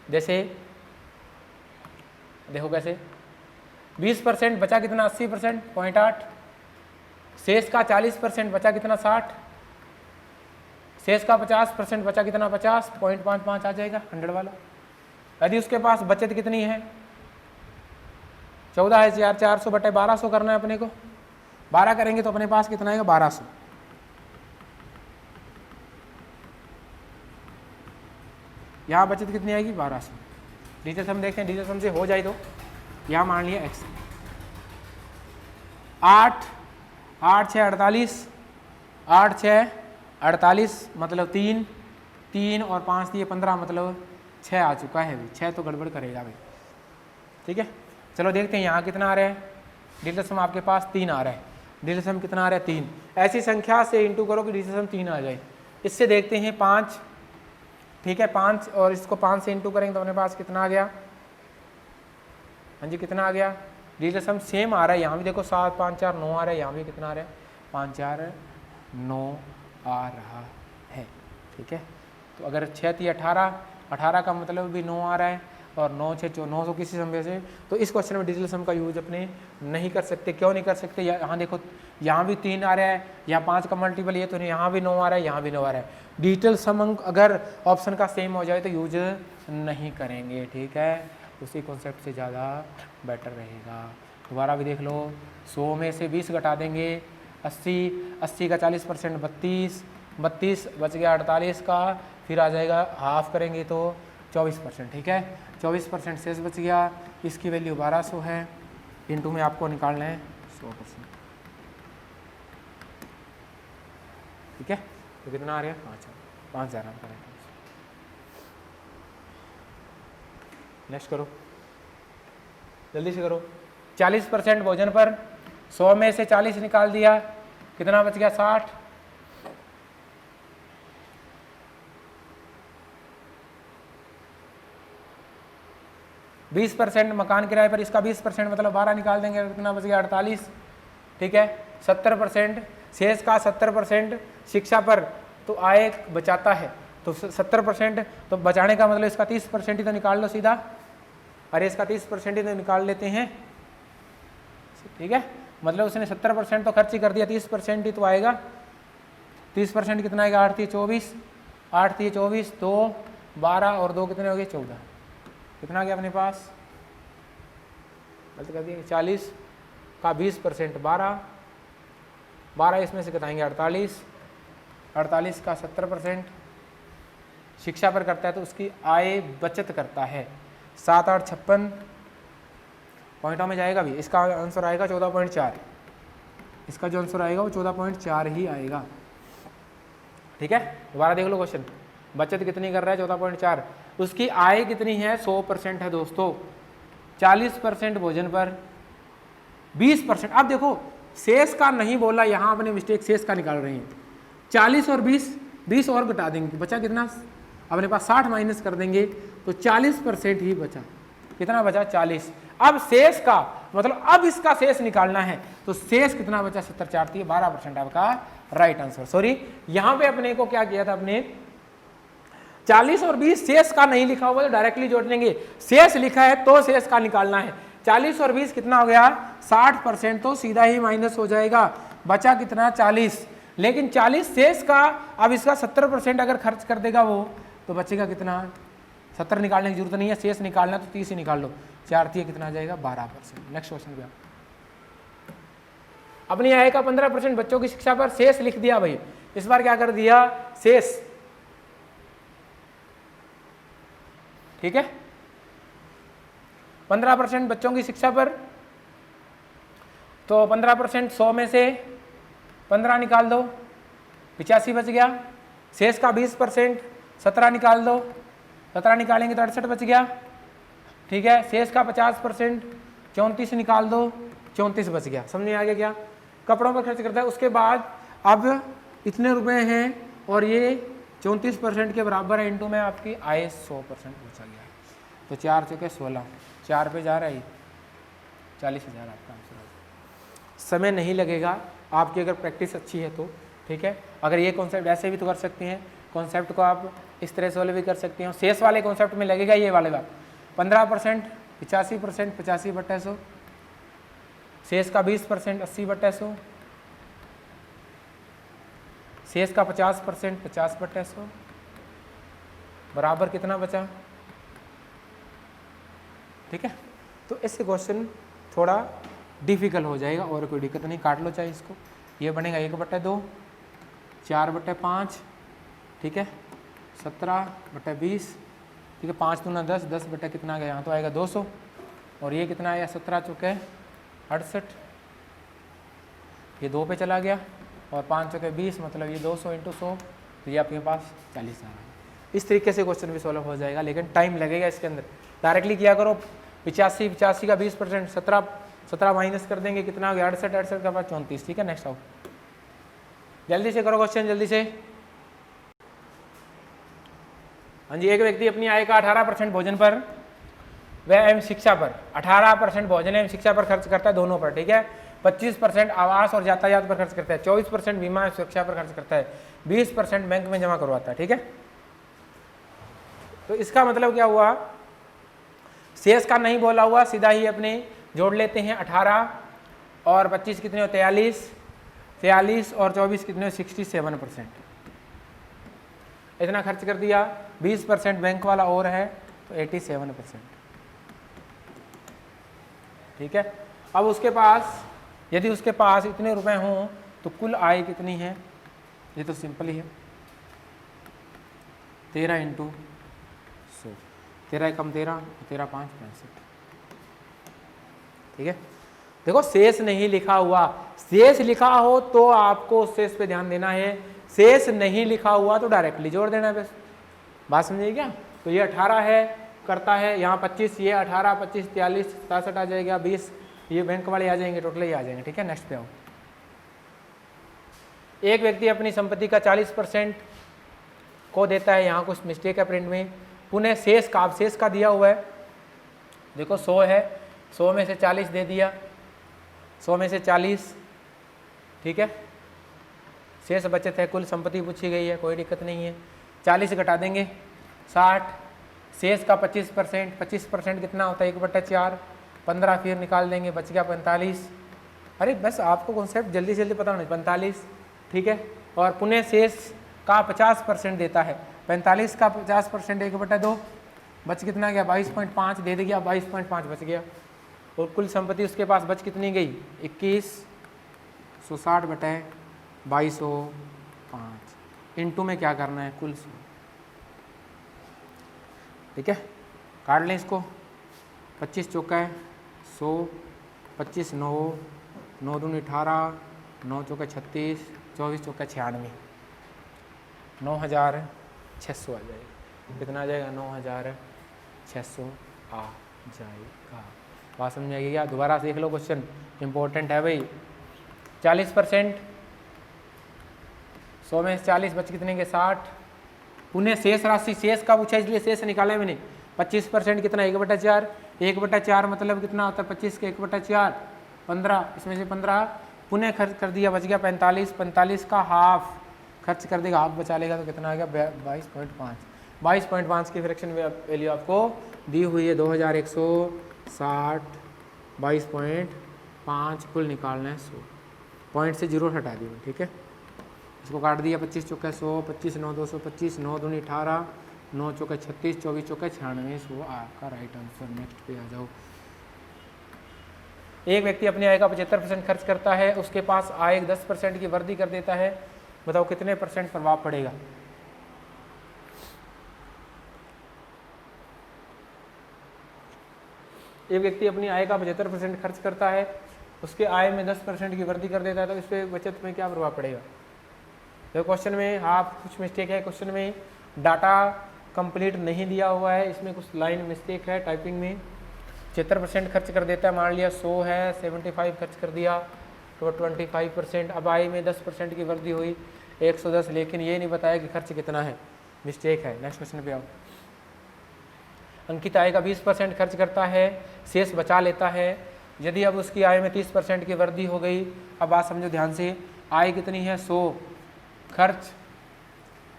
Speaker 1: जैसे देखो कैसे 20% बचा कितना 80% 0.8, शेष का 40% बचा कितना 60, शेष का 50% बचा कितना 50, 0.55 आ जाएगा 100 वाला। यदि उसके पास बचत कितनी है 14,400 बटे 1200 करना है अपने को, 12 करेंगे तो अपने पास कितना आएगा 1200, यहाँ बचत कितनी आएगी 1200। डिजिटल सम देखते हैं, डिजिटल सम से हो जाए तो यहाँ मान लिया x 8 8 6 48, 8 6 48 मतलब 3 3 और 5 दिए 15 मतलब 6 आ चुका है भाई, 6 तो गड़बड़ करेगा भाई, ठीक है। चलो देखते हैं यहाँ कितना आ रहा है, डिजिटल सम आपके पास 3 आ रहा है, डिजिटल सम कितना आ रहा है 3, ऐसी संख्या से इंटू करो कि डिजिटल सम 3 आ जाए। इससे देखते हैं 5, ठीक है 5, और इसको 5 से इंटू करेंगे तो अपने पास कितना आ गया, हाँ जी कितना आ गया, डिजिटल सम सेम आ रहा है, यहाँ भी देखो 7 5 4 9 आ रहा है, यहाँ भी कितना आ रहा है 5 4 9 आ रहा है, ठीक है। तो अगर 6 3 18, 18 का मतलब भी 9 आ रहा है, और 9 6 900 किसी संख्या से, तो इस क्वेश्चन में डिजिटल सम का यूज अपने नहीं कर सकते। क्यों नहीं कर सकते, यहाँ देखो यहाँ भी 3 आ रहा है, यहाँ 5 का मल्टीपल ये तो नहीं, यहाँ भी 9 आ रहा है, यहाँ भी 9 आ रहा है। डिजिटल सम अगर ऑप्शन का सेम हो जाए तो यूज नहीं करेंगे, ठीक है, उसी कॉन्सेप्ट से ज़्यादा बेटर रहेगा। दोबारा भी देख लो, 100 में से 20 घटा देंगे 80, 80 का 40% 32, 32 बच गया 48 का, फिर आ जाएगा हाफ करेंगे तो 24%, ठीक है, 24% शेष बच गया, इसकी वैल्यू 1200 है, इंटू में आपको निकालना है 100%, ठीक है। तो कितना आ रहा है 5,000 आपका। नेक्स्ट करो, जल्दी से करो। 40% भोजन पर, 100 में से 40 निकाल दिया, कितना बच गया 60, %20 मकान किराए पर, इसका 20% मतलब 12 निकाल देंगे, कितना बच गया 48, ठीक है। 70% शेष का 70% शिक्षा पर तो आय बचाता है, तो 70% तो बचाने का मतलब इसका 30% ही तो निकाल लो सीधा, अरे इसका 30% ही तो निकाल लेते हैं, ठीक है, मतलब उसने 70% तो खर्च ही कर दिया, 30% ही तो आएगा, 30% कितना आएगा 8 3 24, 8 3 24, 2 12 और 2 कितने हो गए 14, कितना आ गया अपने पास, गलत कर दिया, 40 का 20% 12, 12 इसमें से घटाएंगे 48, 48 का 70% शिक्षा पर करता है तो उसकी आय बचत करता है। 7 8 56 पॉइंटों में जाएगा भी। इसका आंसर आएगा 14.4। इसका जो आंसर आएगा वो 14.4 ही आएगा। ठीक है, दोबारा देख लो क्वेश्चन। बचत कितनी कर रहा है? 14.4। उसकी आय कितनी है? 100% है दोस्तों। 40% भोजन पर, 20%। अब देखो शेष का नहीं बोला, यहाँ अपने मिस्टेक शेष का निकाल रहे हैं। 40 और 20 और घटा देंगे, बचा कितना? अपने पास 60 माइनस कर देंगे तो 40% ही बचा। कितना बचा? 40। अब शेष का मतलब अब इसका शेष निकालना है तो शेष कितना बचा? 70 4 12% आपका राइट आंसर। सॉरी, यहां पे अपने को क्या किया था? अपने 40 और 20 शेष का नहीं लिखा हुआ तो डायरेक्टली जोड़ देंगे। शेष लिखा है तो शेष का निकालना है। 40 और 20 कितना हो गया? 60%, तो सीधा ही माइनस हो जाएगा। बचा कितना? 40। लेकिन 40 शेष का, अब इसका 70% अगर खर्च कर देगा वो तो बचेगा कितना? 70 निकालने की जरूरत नहीं है, शेष निकालना तो 30 ही निकाल लो। 4 कितना आ जाएगा? 12%। नेक्स्ट क्वेश्चन पे अपनी आय का 15% बच्चों की शिक्षा पर शेष लिख दिया भाई। इस बार क्या कर दिया? शेष। ठीक है, 15% बच्चों की शिक्षा पर, तो 15% 100 में से 15 निकाल दो, 85 बच गया। शेष का 20% 17 निकाल दो, 17 निकालेंगे तो 68 बच गया। ठीक है, शेष का 50% 34 निकाल दो, 34 बच गया। समझ में आ गया क्या? कपड़ों पर खर्च करता है। उसके बाद अब इतने रुपए हैं और ये 34% के बराबर है, इंटू में आपकी आय 100% बचा गया। तो 4 चुके 16, 4 पे जा रहा है 40,000 आपका आंसर। समय नहीं लगेगा आपकी अगर प्रैक्टिस अच्छी है तो। ठीक है, अगर ये कॉन्सेप्ट ऐसे भी तो कर सकते हैं, कॉन्सेप्ट को आप इस तरह से वाले भी कर सकते हैं। शेष वाले कॉन्सेप्ट में लगेगा ये वाले बात। 15% 85%, 85/100। शेष का 20% 80/100। शेष का 50% 50/100 बराबर कितना बचा? ठीक है, तो इससे क्वेश्चन थोड़ा डिफिकल्ट हो जाएगा और कोई दिक्कत नहीं, काट लो चाहे इसको। ये बनेगा 1/2, 4/5। ठीक है, 17/20। ठीक है, 5 दूना 10, 10 बटा कितना आ गया? यहाँ तो आएगा 200। और ये कितना आया? 17 चुके 68। ये 2 पे चला गया और 5 चुके 20, मतलब ये 200 × 100, तो ये आपके पास 40 आ रहा है। इस तरीके से क्वेश्चन भी सॉल्व हो जाएगा, लेकिन टाइम लगेगा इसके अंदर। डायरेक्टली किया करो। 85 का 20%, 17 माइनस कर देंगे, कितना हो गया? 68 का पास 34। ठीक है, नेक्स्ट आओ, जल्दी से करो क्वेश्चन, जल्दी से। हाँ जी, एक व्यक्ति अपनी आय का 18% भोजन पर व एवं शिक्षा पर, 18% भोजन एवं शिक्षा पर खर्च करता है, दोनों पर। ठीक है, 25% आवास और यातायात पर खर्च करता है, 24% बीमा और सुरक्षा पर खर्च करता है, 20% बैंक में जमा करवाता है। ठीक है, तो इसका मतलब क्या हुआ? शेष का नहीं बोला हुआ, सीधा ही अपने जोड़ लेते हैं। 18 और 25 कितने हो? 43, 43 और 24 कितने हो? 67%। इतना खर्च कर दिया। 20% बैंक वाला और है तो 87%। ठीक है, अब उसके पास, यदि उसके पास इतने रुपए हों तो कुल आय कितनी है? ये तो सिंपल ही है, 13 × 100। 13 कम 13, 13 5 65। ठीक है, देखो शेष नहीं लिखा हुआ। शेष लिखा हो तो आपको शेष पे ध्यान देना है, शेष नहीं लिखा हुआ तो डायरेक्टली जोड़ देना है बस। बात समझिए क्या? तो ये 18 है, करता है यहाँ 25, ये 18 25 43 67 आ जाएगा, 20 ये बैंक वाले आ जाएंगे, टोटल ही आ जाएंगे। ठीक है, नेक्स्ट पे आओ। एक व्यक्ति अपनी संपत्ति का 40% को देता है, यहाँ कुछ मिस्टेक है प्रिंट में। पुनः शेष का, शेष का दिया हुआ है, देखो 100 है, 100 में से 40 दे दिया, 100 में से 40। ठीक है, शेष बचत है, कुल संपत्ति पूछी गई है, कोई दिक्कत नहीं है। 40 घटा देंगे 60, शेष का 25%, 25% कितना होता है? 1/4, 15 फिर निकाल देंगे, बच गया 45। अरे बस आपको कॉन्सेप्ट जल्दी से जल्दी पता होना, 45। ठीक है, और पुनः शेष का 50% देता है, 45 का 50% 1/2, बच कितना गया? 22.5 दे दिया, 22.5 बच गया। और कुल संपत्ति उसके पास बच कितनी गई? 21, 160/100 2205 इंटू में क्या करना है कुल 100, ठीक है। काट लें इसको, 25 चौका है 100, 25 9, 9 दूनी 18, 9 चौका 36, 24 चौका 96, 9600 आ जाएगा। कितना आ जाएगा? 9600 आ जाएगा। बात समझ आएगी क्या? दोबारा देख लो, क्वेश्चन इंपॉर्टेंट है भाई। 40%, 100 में से 40 बच कितने के 60। पुनः शेष राशि, शेष का पूछा इसलिए शेष निकाला मैंने। 25% कितना? 1/4, 1/4 मतलब कितना होता है? 25 के 1/4 15, इसमें से 15 पुनः खर्च कर दिया, बच गया 45, 45 का हाफ खर्च कर देगा, हाफ बचा लेगा तो कितना आ गया? 22.5। 22.5 की फ्रैक्शन वैल्यू आपको दी हुई है 2160, 22.5 कुल निकालना है 100, पॉइंट से 0 हटा दी, ठीक है। इसको काट दिया, 25 चौका 100, 25 9 225, 9 दूनी 18, 9 चौका 36, 24 चौका 96, 100 आपका राइट आंसर। नेक्स्ट पे आ जाओ। एक व्यक्ति अपनी आय का 75% खर्च करता है, उसके पास आय 10% की वृद्धि कर देता है, बताओ कितने % प्रभाव पड़ेगा? एक व्यक्ति अपनी आय का 75% खर्च करता है, उसके आय में 10% की वृद्धि कर देता है, तो इस पे बचत में क्या प्रभाव पड़ेगा? तो क्वेश्चन में हाफ कुछ मिस्टेक है, क्वेश्चन में डाटा कंप्लीट नहीं दिया हुआ है, इसमें कुछ लाइन मिस्टेक है टाइपिंग में। 75% खर्च कर देता है, मान लिया 100 है, 75 खर्च कर दिया तो 25%। अब आय में 10% की वृद्धि हुई 110, लेकिन ये नहीं बताया कि खर्च कितना है, मिस्टेक है। नेक्स्ट क्वेश्चन पे आओ। अंकित आय का 20% खर्च करता है, शेष बचा लेता है। यदि अब उसकी आय में 30% की वृद्धि हो गई, अब बात समझो ध्यान से, आय कितनी है 100, खर्च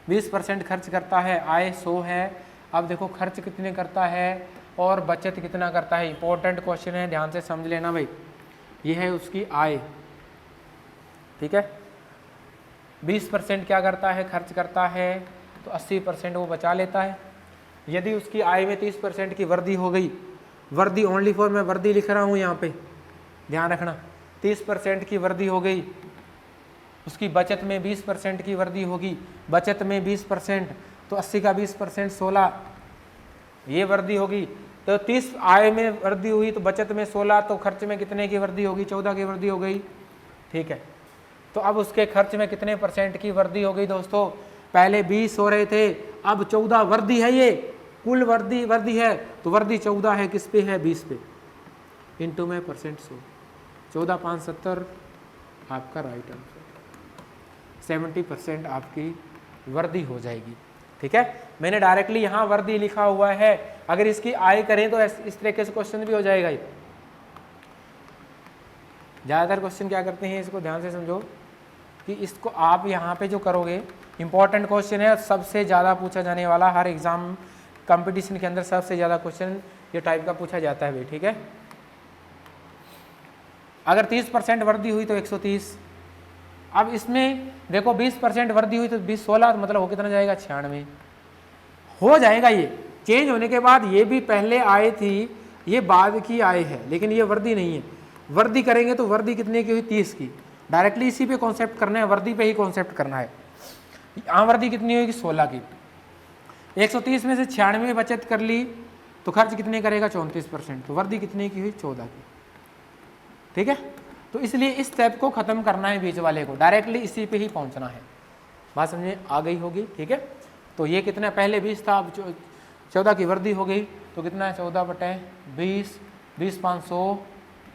Speaker 1: 20% खर्च करता है, आय 100 है। अब देखो खर्च कितने करता है और बचत कितना करता है। इंपॉर्टेंट क्वेश्चन है, ध्यान से समझ लेना भाई। ये है उसकी आय, ठीक है। 20% क्या करता है? खर्च करता है, तो 80% वो बचा लेता है। यदि उसकी आय में 30% की वृद्धि हो गई, वृद्धि ओनली फॉर, मैं वृद्धि लिख रहा हूँ यहाँ पे, ध्यान रखना, 30% की वृद्धि हो गई, उसकी बचत में 20% की वृद्धि होगी, बचत में 20%, तो 80 का 20% 16, ये वृद्धि होगी। तो 30 आय में वृद्धि हुई तो बचत में 16, तो खर्च में कितने की वृद्धि होगी? 14 की वृद्धि हो गई, ठीक है। तो अब उसके खर्च में कितने % की वृद्धि हो गई दोस्तों? पहले 20 हो रहे थे, अब 14 वृद्धि है, ये कुल वृद्धि है, तो वृद्धि 14 है, किस पे है? 20 पे, इंटू में परसेंट 100, 14 5 70 आपका राइट आंसर। 70% आपकी वृद्धि हो जाएगी, ठीक है। मैंने डायरेक्टली यहाँ वृद्धि लिखा हुआ है, अगर इसकी आय करें तो इस तरीके से क्वेश्चन भी हो जाएगा। ज़्यादातर क्वेश्चन क्या करते हैं, इसको ध्यान से समझो कि इसको आप यहाँ पे जो करोगे, इंपॉर्टेंट क्वेश्चन है, सबसे ज़्यादा पूछा जाने वाला, हर एग्जाम कंपटीशन के अंदर सबसे ज़्यादा क्वेश्चन ये टाइप का पूछा जाता है भाई, ठीक है। अगर 30% वृद्धि हुई तो 130, अब इसमें देखो 20% वृद्धि हुई तो 20 16, मतलब हो कितना जाएगा? 96 हो जाएगा। ये चेंज होने के बाद ये भी पहले आय थी, ये बाद की आय है, लेकिन ये वृद्धि नहीं है। वृद्धि करेंगे तो वृद्धि कितने की हुई? 30 की। डायरेक्टली इसी पे कॉन्सेप्ट करना है, वृद्धि पे ही कॉन्सेप्ट करना है। यहाँ वृद्धि कितनी होगी? 16 की। 130 में से 96 बचत कर ली तो खर्च कितने करेगा? 34%, तो वृद्धि कितने की हुई? 14 की, ठीक है। तो इसलिए इस स्टेप को खत्म करना है बीच वाले को, डायरेक्टली इसी पे ही पहुंचना है। बात समझ में आ गई होगी, ठीक है। तो ये कितना, पहले 20 था, अब 14 की वृद्धि हो गई, तो कितना है? 14/20, 20 5 100,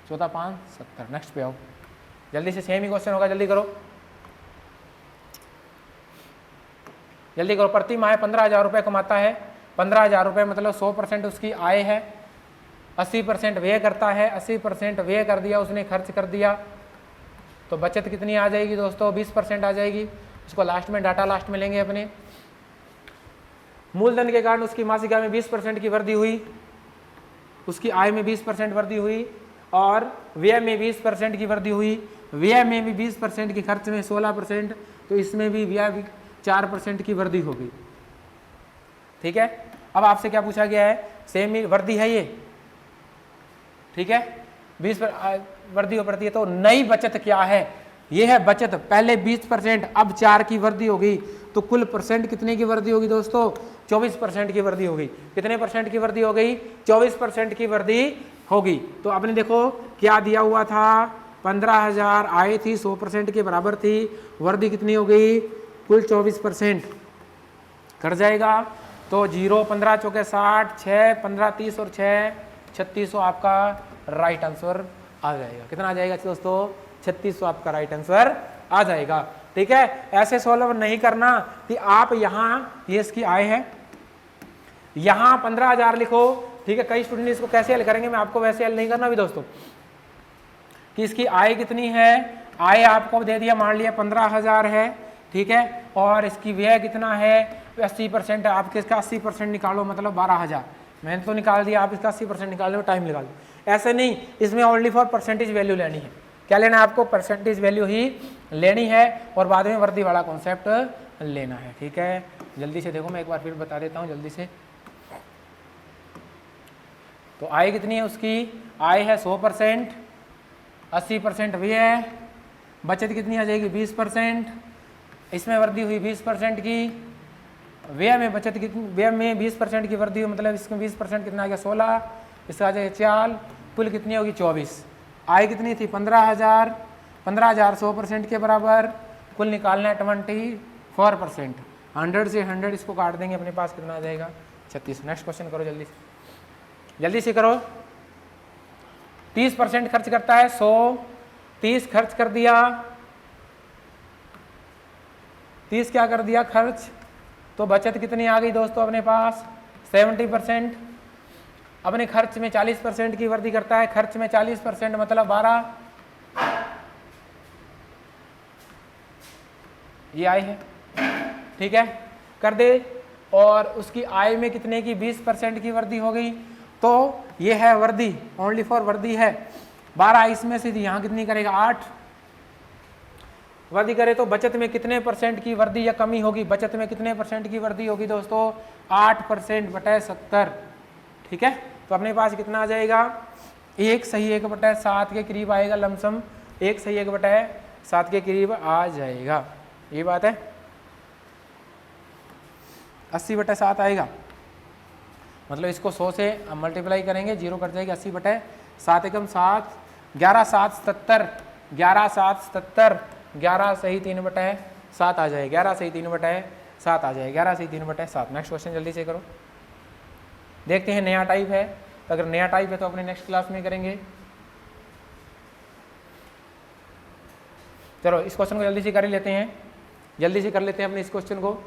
Speaker 1: 14 5 70। नेक्स्ट पे आओ, जल्दी से, सेम ही क्वेश्चन होगा, जल्दी करो जल्दी करो। प्रति माह 15,000 रुपये कमाता है, 15,000 रुपये मतलब 100% उसकी आय है, 80% व्यय करता है, 80% व्यय कर दिया उसने, खर्च कर दिया, तो बचत कितनी आ जाएगी दोस्तों? 20% आ जाएगी। इसको लास्ट में, डाटा लास्ट में लेंगे अपने। मूलधन के कारण उसकी मासिक आय में 20% की वृद्धि हुई, उसकी आय में 20% वृद्धि हुई, और व्यय में 20% की वृद्धि हुई, व्यय में भी 20% की, खर्च में 16%, तो इसमें भी व्यय 4% की वृद्धि होगी, ठीक है। अब आपसे क्या पूछा गया है? सेम ही वृद्धि है ये, ठीक है, 20 वृद्धि हो पड़ती है, तो नई बचत क्या है? ये है बचत, पहले 20%, अब 4 की वृद्धि होगी, तो कुल परसेंट कितने की वृद्धि होगी दोस्तों? 24% की वृद्धि होगी। कितने परसेंट की वृद्धि हो गई? 24% की वृद्धि होगी। तो आपने देखो क्या दिया हुआ था, 15,000 आय थी, 100% के बराबर थी, वृद्धि कितनी हो गई? कुल 24%। कट जाएगा तो 0, 15 चौके 60, 6, 15, 30 और 6, 3600 आपका राइट आंसर आ जाएगा। कितना आ जाएगा दोस्तों? 3600 आपका राइट आंसर आ जाएगा। ठीक है, ऐसे सॉल्व नहीं करना कि आप यहाँ, ये इसकी आय है, यहाँ 15,000 लिखो। ठीक है, कई स्टूडेंट इसको कैसे हल करेंगे, मैं आपको वैसे हल नहीं करना भी दोस्तों, कि इसकी आय कितनी है। आय आपको दे दिया, मान लिया 15,000 है, ठीक है, और इसकी व्यय कितना है? 80% है। आप इसका 80% निकालो, मतलब 12,000। मैंने तो निकाल दिया, आप इसका 80% निकालने में टाइम निकाल दो। ऐसे नहीं, इसमें ओनली फॉर परसेंटेज वैल्यू लेनी है। क्या लेना है आपको? परसेंटेज वैल्यू ही लेनी है, और बाद में वृद्धि वाला कॉन्सेप्ट लेना है। ठीक है, जल्दी से देखो, मैं एक बार फिर बता देता हूँ जल्दी से। तो आय कितनी है उसकी? आय है 100%, 80% व्यय है, बचत कितनी आ जाएगी? 20%, इसमें वृद्धि हुई 20% की, व्यय में बचत कितनी? व्यय में 20% की वृद्धि हुई, मतलब इसमें 20% कितना आ गया? 16, इसका आ जाएगा 4, कुल कितनी होगी? 24। आय कितनी थी? 15,000, 15,000 100% के बराबर, कुल निकालना है 24%। 100 से 100 इसको काट देंगे, अपने पास कितना आ जाएगा? 36। नेक्स्ट क्वेश्चन करो जल्दी से, जल्दी से करो। 30% खर्च करता है, 100, 30 खर्च कर दिया, 30 क्या कर दिया? खर्च। तो बचत कितनी आ गई दोस्तों अपने पास? 70%। अपने खर्च में 40% की वृद्धि करता है, खर्च में 40% मतलब 12, ये आय है। ठीक है, कर दे। और उसकी आय में कितने की? 20% की वृद्धि हो गई, तो ये है वृद्धि, ओनली फॉर वृद्धि है। 12 इसमें से यहाँ कितनी करेगा? 8 वृद्धि करे, तो बचत में कितने % की वृद्धि या कमी होगी? बचत में कितने % की वृद्धि होगी दोस्तों? 8% बटे 70। ठीक है, तो अपने पास कितना आ जाएगा? 1 सही 1 बटे 7 के करीब आएगा, लमसम 1 सही 1 बटे 7 के करीब आ जाएगा। ये बात है, 80 बटे 7 आएगा, मतलब इसको 100 से मल्टीप्लाई करेंगे, 0 कट जाएगी, 80 बटे 7 एकम 7, 11 7 77, 11 7 77, 11 सही 3 बटे 7 आ जाएगा, 11 सही 3 बटे 7 आ जाएगा, 11 सही 3 बटे 7। नेक्स्ट क्वेश्चन जल्दी से करो, देखते हैं नया टाइप है, अगर नया टाइप है तो अपने नेक्स्ट क्लास में करेंगे। चलो इस क्वेश्चन को जल्दी से कर लेते हैं, जल्दी से कर लेते हैं अपने इस क्वेश्चन को।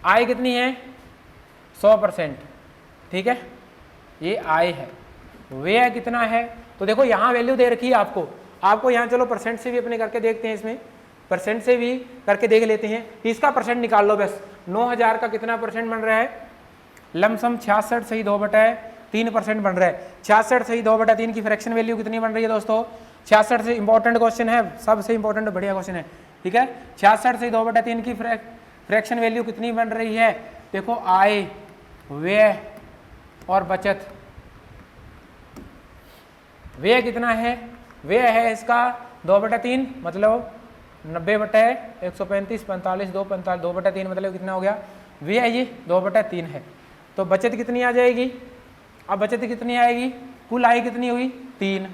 Speaker 1: आय कितनी है? 100%। ठीक है, ये आय है। व्यय कितना है? तो देखो यहाँ वैल्यू दे रखी है आपको यहाँ चलो परसेंट से भी अपने करके देखते हैं, इसमें परसेंट से भी करके देख लेते हैं। इसका परसेंट निकाल लो बस। 9,000 का कितना परसेंट बन रहा है? लमसम 66 सही 2/3% बन रहा है। 66 सही 2/3 की फ्रैक्शन वैल्यू कितनी बन रही है दोस्तों? 66 से इंपॉर्टेंट क्वेश्चन है, सबसे इंपॉर्टेंट बढ़िया क्वेश्चन है। ठीक है, 66 से 2/3 की फ्रैक्शन वैल्यू कितनी बन रही है? देखो आय, व्यय और बचत। व्यय कितना है? व्यय है इसका 2/3, मतलब 90/135, 45, 2 45, 2/3 मतलब कितना हो गया? व्यय ये 2/3 है। तो बचत कितनी आ जाएगी? अब बचत कितनी आएगी? कुल आय कितनी हुई? 3।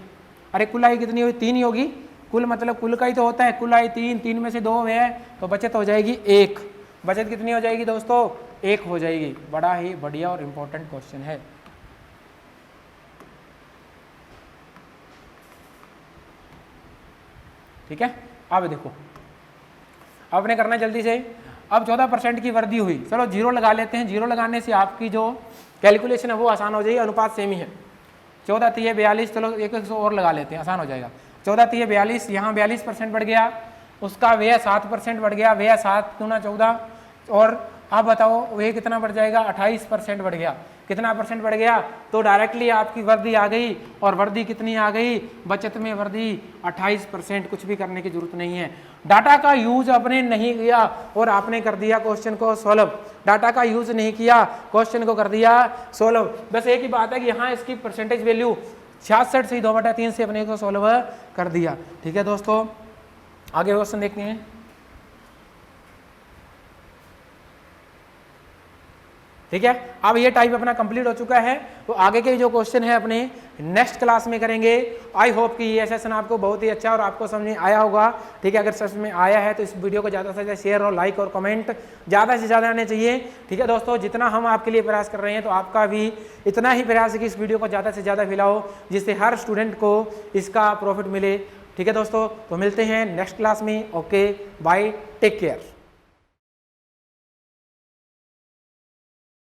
Speaker 1: अरे कुल आय कितनी हुई? 3 ही होगी। कुल मतलब कुल का ही तो होता है, कुल आय 3, 3 में से 2 व्यय, तो बचत हो जाएगी 1। बचत कितनी हो जाएगी दोस्तों? 1 हो जाएगी। बड़ा ही बढ़िया और इंपॉर्टेंट क्वेश्चन है। ठीक है, अब देखो, अब अपने करना जल्दी से। अब 14% की वृद्धि हुई, चलो 0 लगा लेते हैं। 0 लगाने से आपकी जो कैलकुलेशन है वो आसान हो जाएगी, अनुपात सेम ही है। 14 3 42, चलो 100 और लगा लेते हैं, आसान हो जाएगा। 14 3 42, यहाँ 42% बढ़ गया, उसका व्यय 7% बढ़ गया, व्यय 7 × 14, और आप बताओ व्यय कितना बढ़ जाएगा? 28% बढ़ गया। कितना परसेंट बढ़ गया? तो डायरेक्टली आपकी वृद्धि आ गई, और वृद्धि कितनी आ गई? बचत में वृद्धि 28%। कुछ भी करने की जरूरत नहीं है। डाटा का यूज आपने नहीं किया और आपने कर दिया क्वेश्चन को सॉल्व। डाटा का यूज नहीं किया, क्वेश्चन को कर दिया सॉल्व। बस एक ही बात है कि यहाँ इसकी परसेंटेज वैल्यू 66 से 2/3 से अपने को सॉल्व कर दिया। ठीक है दोस्तों, आगे क्वेश्चन देखते हैं। ठीक है, अब ये टाइप अपना कंप्लीट हो चुका है। तो आगे के जो क्वेश्चन है अपने नेक्स्ट क्लास में करेंगे। आई होप कि ये सेशन आपको बहुत ही अच्छा और आपको समझ में आया होगा। ठीक है, अगर समझ में आया है तो इस वीडियो को ज़्यादा से ज़्यादा शेयर और लाइक और कमेंट ज़्यादा से ज़्यादा आने चाहिए। ठीक है दोस्तों, जितना हम आपके लिए प्रयास कर रहे हैं तो आपका भी इतना ही प्रयास है कि इस वीडियो को ज़्यादा से ज़्यादा फैलाओ, जिससे हर स्टूडेंट को इसका प्रॉफिट मिले। ठीक है दोस्तों, तो मिलते हैं नेक्स्ट क्लास में। Okay bye, take care.